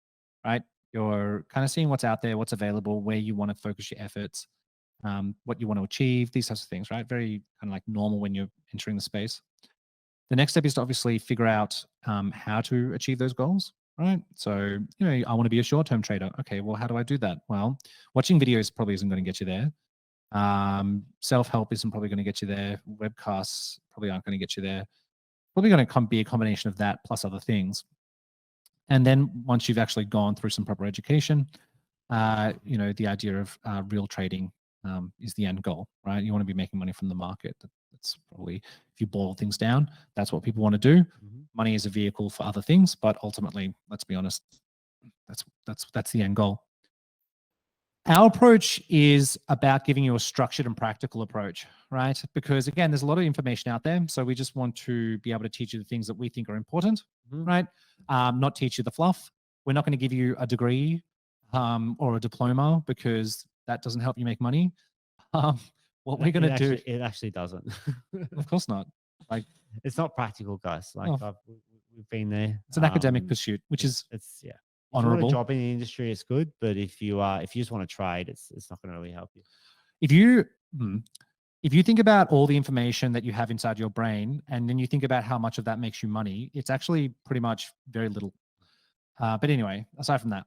right? You're kind of seeing what's out there, what's available, where you want to focus your efforts, what you want to achieve, these types of things, right? Very kind of like normal when you're entering the space. The next step is to obviously figure out how to achieve those goals, right? So, I want to be a short-term trader. Okay, well, how do I do that? Well, watching videos probably isn't going to get you there. Self-help isn't probably going to get you there. Webcasts probably aren't going to get you there. Probably going to be a combination of that plus other things. And then once you've actually gone through some proper education, the idea of real trading is the end goal, right? You want to be making money from the market. That's probably, if you boil things down, that's what people want to do. Mm-hmm. Money is a vehicle for other things, but ultimately, let's be honest, that's the end goal. Our approach is about giving you a structured and practical approach, right? Because again, there's a lot of information out there. So we just want to be able to teach you the things that we think are important, right? Not teach you the fluff. We're not going to give you a degree or a diploma, because that doesn't help you make money. What we're going to do... It actually doesn't. Of course not. Like, it's not practical, guys. Like, we've been there. It's an academic pursuit, which is honorable. If you want a job in the industry, it's good. But if you just want to trade, it's not going to really help you. If you think about all the information that you have inside your brain, and then you think about how much of that makes you money, it's actually pretty much very little. But anyway, aside from that,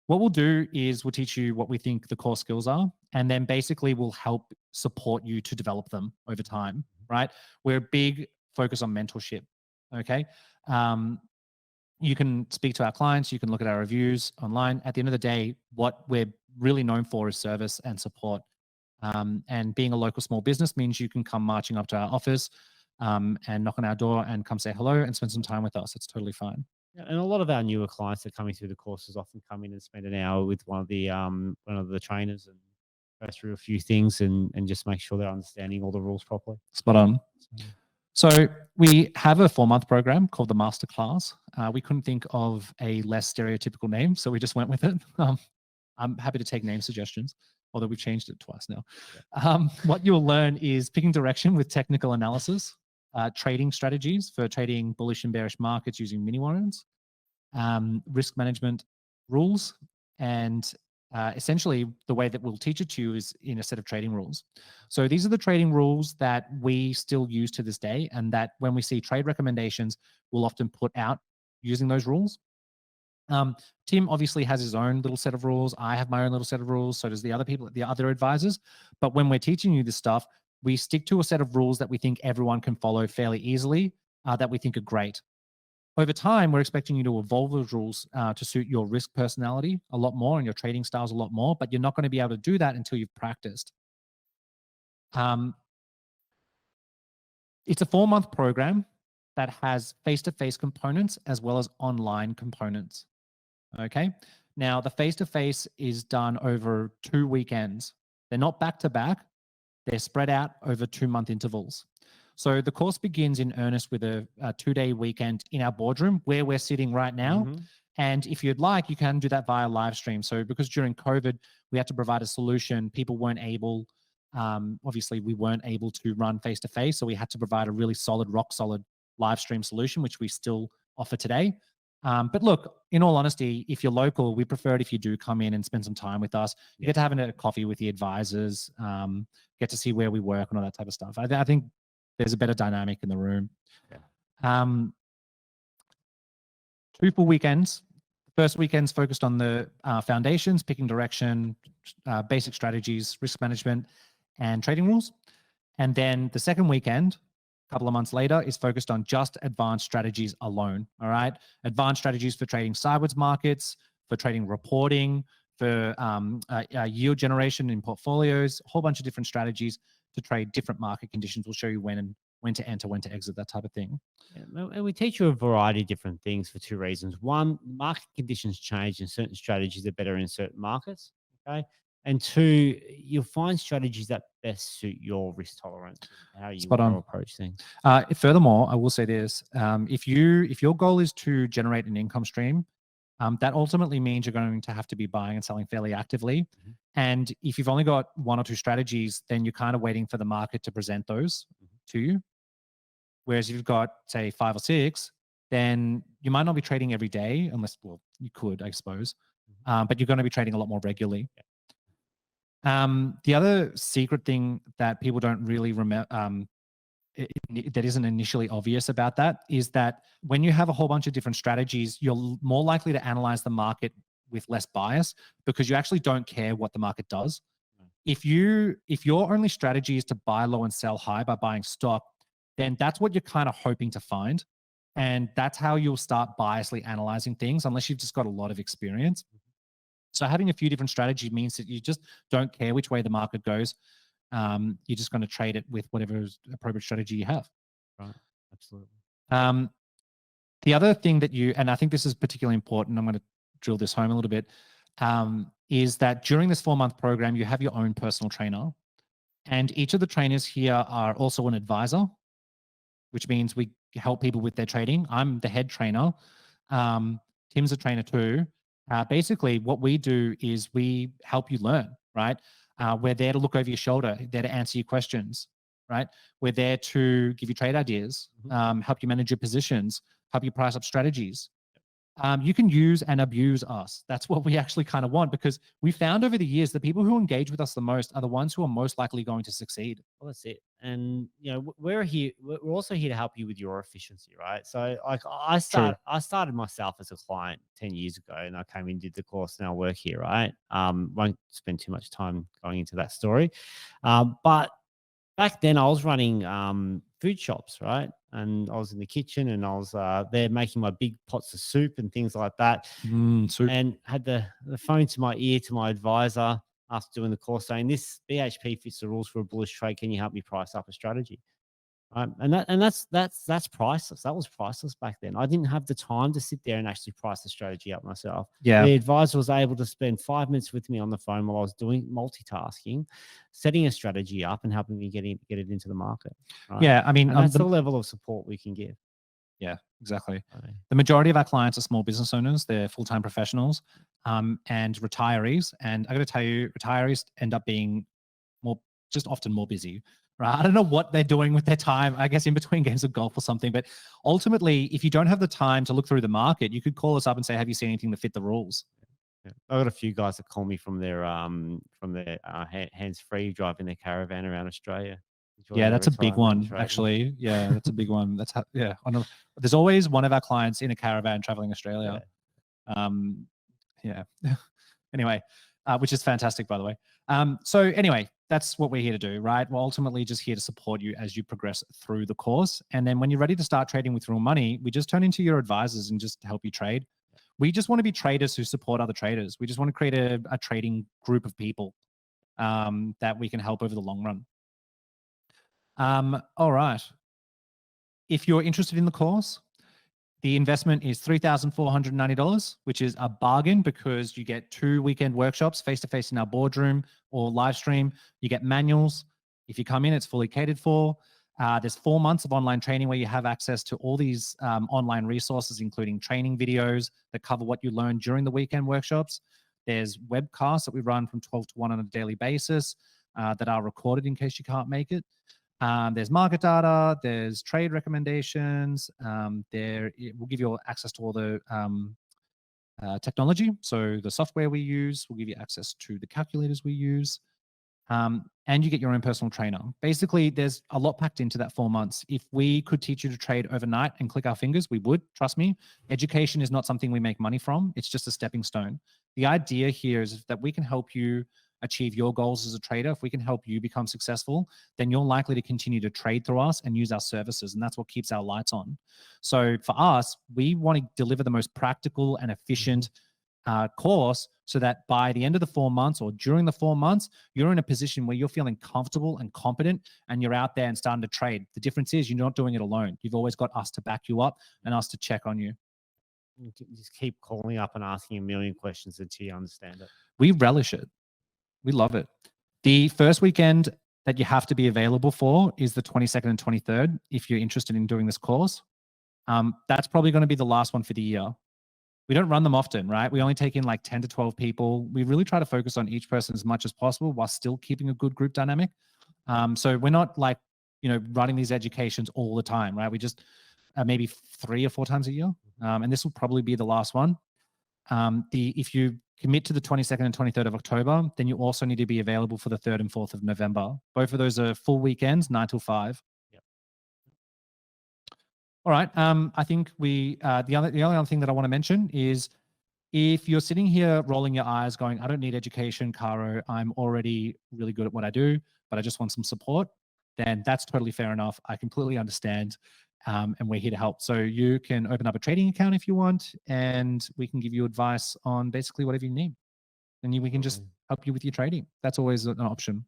what we'll do is we'll teach you what we think the core skills are, and then basically we'll help support you to develop them over time, right? We're a big focus on mentorship, okay? You can speak to our clients, you can look at our reviews online. At the end of the day, what we're really known for is service and support. And being a local small business means you can come marching up to our office and knock on our door and come say hello and spend some time with us. It's totally fine. Yeah, and a lot of our newer clients that are coming through the courses often come in and spend an hour with one of the trainers and go through a few things and just make sure they're understanding all the rules properly. Spot on. So we have a 4-month program called the Masterclass. We couldn't think of a less stereotypical name, so we just went with it. I'm happy to take name suggestions, although we've changed it twice now. Yeah. What you'll learn is picking direction with technical analysis, trading strategies for trading bullish and bearish markets using mini warrants, risk management rules, and essentially the way that we'll teach it to you is in a set of trading rules. So these are the trading rules that we still use to this day, and that when we see trade recommendations, we'll often put out using those rules. Tim obviously has his own little set of rules. I have my own little set of rules. So does the other advisors. But when we're teaching you this stuff, we stick to a set of rules that we think everyone can follow fairly easily, that we think are great. Over time, we're expecting you to evolve those rules to suit your risk personality a lot more and your trading styles a lot more, but you're not going to be able to do that until you've practiced. It's a 4-month program that has face-to-face components as well as online components. Okay. Now, the face-to-face is done over 2 weekends. They're not back-to-back. They're spread out over 2-month intervals. So the course begins in earnest with a 2-day weekend in our boardroom where we're sitting right now. Mm-hmm. And if you'd like, you can do that via live stream. So because during COVID, we had to provide a solution, people weren't able, obviously we weren't able to run face-to-face. So we had to provide a really solid, rock solid live stream solution, which we still offer today. But look, in all honesty, if you're local, we prefer it if you do come in and spend some time with us. You get to have a coffee with the advisors, get to see where we work and all that type of stuff. I think there's a better dynamic in the room. Yeah. 2 full weekends. First weekend's focused on the foundations, picking direction, basic strategies, risk management, and trading rules. And then the second weekend, a couple of months later, is focused on just advanced strategies alone. All right. Advanced strategies for trading sideways markets, for trading reporting, for yield generation in portfolios, a whole bunch of different strategies to trade different market conditions. We'll show you when to enter, when to exit, that type of thing. Yeah, and we teach you a variety of different things for 2 reasons. One, market conditions change and certain strategies are better in certain markets. Okay. And 2, you'll find strategies that best suit your risk tolerance, how you want to approach things. Furthermore, I will say this: if your goal is to generate an income stream, that ultimately means you're going to have to be buying and selling fairly actively. Mm-hmm. And if you've only got 1 or 2 strategies, then you're kind of waiting for the market to present those to you. Whereas if you've got, say, 5 or 6, then you might not be trading every day, unless, well, you could, I suppose, but you're going to be trading a lot more regularly. The other secret thing that people don't really remember, that isn't initially obvious about that, is that when you have a whole bunch of different strategies, you're more likely to analyze the market with less bias because you actually don't care what the market does. If your only strategy is to buy low and sell high by buying stock, then that's what you're kind of hoping to find. And that's how you'll start biasly analyzing things, unless you've just got a lot of experience. So having a few different strategies means that you just don't care which way the market goes. You're just going to trade it with whatever appropriate strategy you have. Right. Absolutely. The other thing that and I think this is particularly important, I'm going to drill this home a little bit, is that during this 4-month program, you have your own personal trainer. And each of the trainers here are also an advisor, which means we help people with their trading. I'm the head trainer. Tim's a trainer too. Basically, what we do is we help you learn, right? We're there to look over your shoulder, there to answer your questions, right? We're there to give you trade ideas, help you manage your positions, help you price up strategies. You can use and abuse us. That's what we actually kind of want, because we found over the years the people who engage with us the most are the ones who are most likely going to succeed. Well, that's it. And we're here. We're also here to help you with your efficiency, right? So, like, I started myself as a client 10 years ago, and I came in and did the course, and I work here, right? Won't spend too much time going into that story, but back then I was running food shops, right? And I was in the kitchen, and I was there making my big pots of soup and things like that. Soup. And had the phone to my ear to my advisor after doing the course saying, "This BHP fits the rules for a bullish trade. Can you help me price up a strategy?" And that's priceless. That was priceless back then. I didn't have the time to sit there and actually price the strategy up myself. Yeah. The advisor was able to spend 5 minutes with me on the phone while I was doing multitasking, setting a strategy up and helping me get it into the market. Right? Yeah, I mean, and that's the level of support we can give. Yeah, exactly. Okay. The majority of our clients are small business owners. They're full-time professionals and retirees. And I got to tell you, retirees end up being often more busy. Right? I don't know what they're doing with their time, I guess in between games of golf or something. But ultimately, if you don't have the time to look through the market, you could call us up and say, "Have you seen anything that fit the rules?" Yeah. I've got a few guys that call me from their hands-free driving their caravan around Australia. Yeah, that's a big one, actually. Yeah, that's a big one. There's always one of our clients in a caravan traveling Australia. Yeah. Anyway, which is fantastic, by the way. So anyway, that's what we're here to do, right? We're ultimately just here to support you as you progress through the course. And then when you're ready to start trading with real money, we just turn into your advisors and just help you trade. We just want to be traders who support other traders. We just want to create a trading group of people that we can help over the long run. All right. If you're interested in the course, the investment is $3,490, which is a bargain because you get 2 weekend workshops face-to-face in our boardroom or live stream. You get manuals. If you come in, it's fully catered for. There's 4 months of online training where you have access to all these online resources, including training videos that cover what you learned during the weekend workshops. There's webcasts that we run from 12 to 1 on a daily basis that are recorded in case you can't make it. There's market data, there's trade recommendations. It will give you access to all the technology. So the software we use will give you access to the calculators we use. And you get your own personal trainer. Basically, there's a lot packed into that 4 months. If we could teach you to trade overnight and click our fingers, we would, trust me. Education is not something we make money from. It's just a stepping stone. The idea here is that we can help you achieve your goals as a trader. If we can help you become successful, then you're likely to continue to trade through us and use our services. And that's what keeps our lights on. So for us, we want to deliver the most practical and efficient course, so that by the end of the 4 months or during the 4 months, you're in a position where you're feeling comfortable and competent and you're out there and starting to trade. The difference is you're not doing it alone. You've always got us to back you up and us to check on you. You can just keep calling up and asking a million questions until you understand it. We relish it. We love it. The first weekend that you have to be available for is the 22nd and 23rd if you're interested in doing this course. That's probably going to be the last one for the year. We don't run them often, right? We only take in like 10 to 12 people. We really try to focus on each person as much as possible while still keeping a good group dynamic. So we're not like, running these educations all the time, right? We just maybe 3 or 4 times a year. And this will probably be the last one. If you commit to the 22nd and 23rd of October, then you also need to be available for the 3rd and 4th of November. Both of those are full weekends, 9 till 5. All right. I think the only other thing that I want to mention is, if you're sitting here rolling your eyes going, I don't need education, Caro, I'm already really good at what I do, but I just want some support, then that's totally fair enough. I completely understand. And we're here to help. So you can open up a trading account if you want, and we can give you advice on basically whatever you need. And we can just help you with your trading. That's always an option.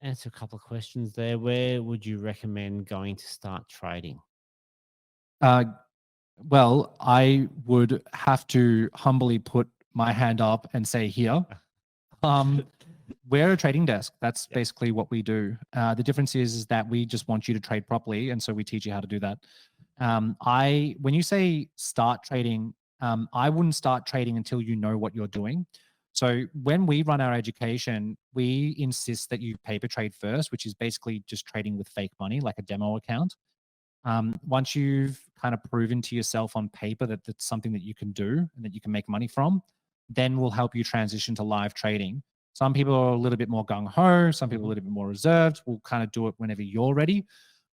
Answer a couple of questions there. Where would you recommend going to start trading? Well, I would have to humbly put my hand up and say here. We're a trading desk. That's basically what we do. The difference is that we just want you to trade properly, and so we teach you how to do that. When you say start trading, I wouldn't start trading until you know what you're doing. So when we run our education, we insist that you paper trade first, which is basically just trading with fake money, like a demo account. Once you've kind of proven to yourself on paper that that's something that you can do and that you can make money from, then we'll help you transition to live trading. Some people are a little bit more gung-ho, some people are a little bit more reserved. We'll kind of do it whenever you're ready.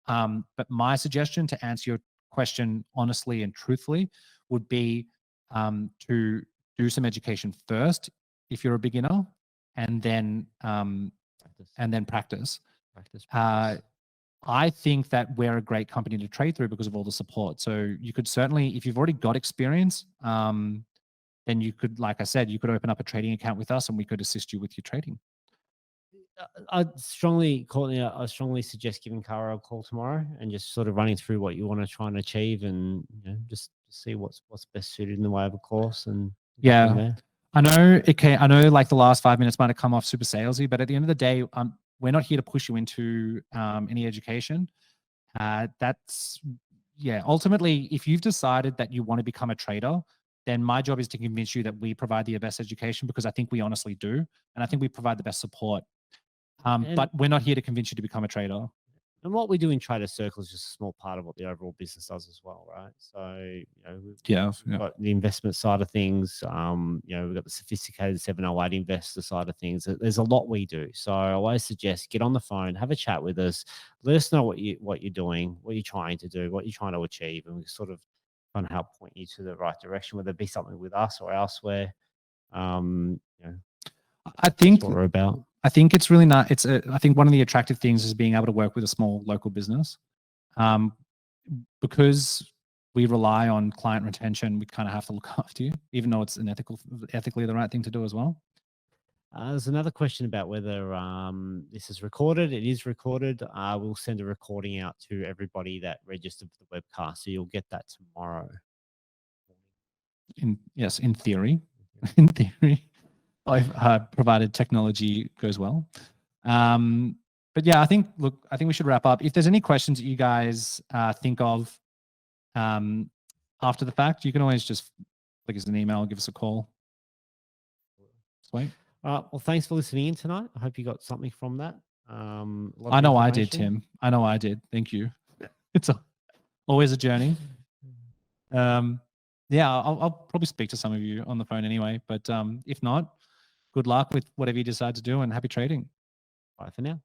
But my suggestion, to answer your question honestly and truthfully, would be to do some education first if you're a beginner, and then practice. I think that we're a great company to trade through because of all the support. So you could certainly, if you've already got experience, then you could, like I said, you could open up a trading account with us and we could assist you with your trading. I'd strongly suggest giving Caro a call tomorrow and just sort of running through what you want to try and achieve, and just see what's best suited in the way of a course. And yeah, I know like the last 5 minutes might have come off super salesy, but at the end of the day, we're not here to push you into any education. Ultimately, if you've decided that you want to become a trader, then my job is to convince you that we provide the best education, because I think we honestly do. And I think we provide the best support. But we're not here to convince you to become a trader. And what we do in Trader Circle is just a small part of what the overall business does as well, right? So, we've got the investment side of things. We've got the sophisticated 708 investor side of things. There's a lot we do. So I always suggest get on the phone, have a chat with us, let us know what you're doing, what you're trying to do, what you're trying to achieve, and we sort of try and help point you to the right direction, whether it be something with us or elsewhere. I think that's what we're about. I think it's really not. I think one of the attractive things is being able to work with a small local business, because we rely on client retention. We kind of have to look after you, even though it's ethically the right thing to do as well. There's another question about whether this is recorded. It is recorded. We'll send a recording out to everybody that registered for the webcast, so you'll get that tomorrow. In theory, in theory. Provided technology goes well. But yeah, I think we should wrap up. If there's any questions that you guys think of after the fact, you can always just flick us an email, give us a call. Sweet. Well, thanks for listening in tonight. I hope you got something from that. lot I of know I did, information. Tim. I know I did. Thank you. It's always a journey. Yeah, I'll probably speak to some of you on the phone anyway. But if not, good luck with whatever you decide to do, and happy trading. Bye for now.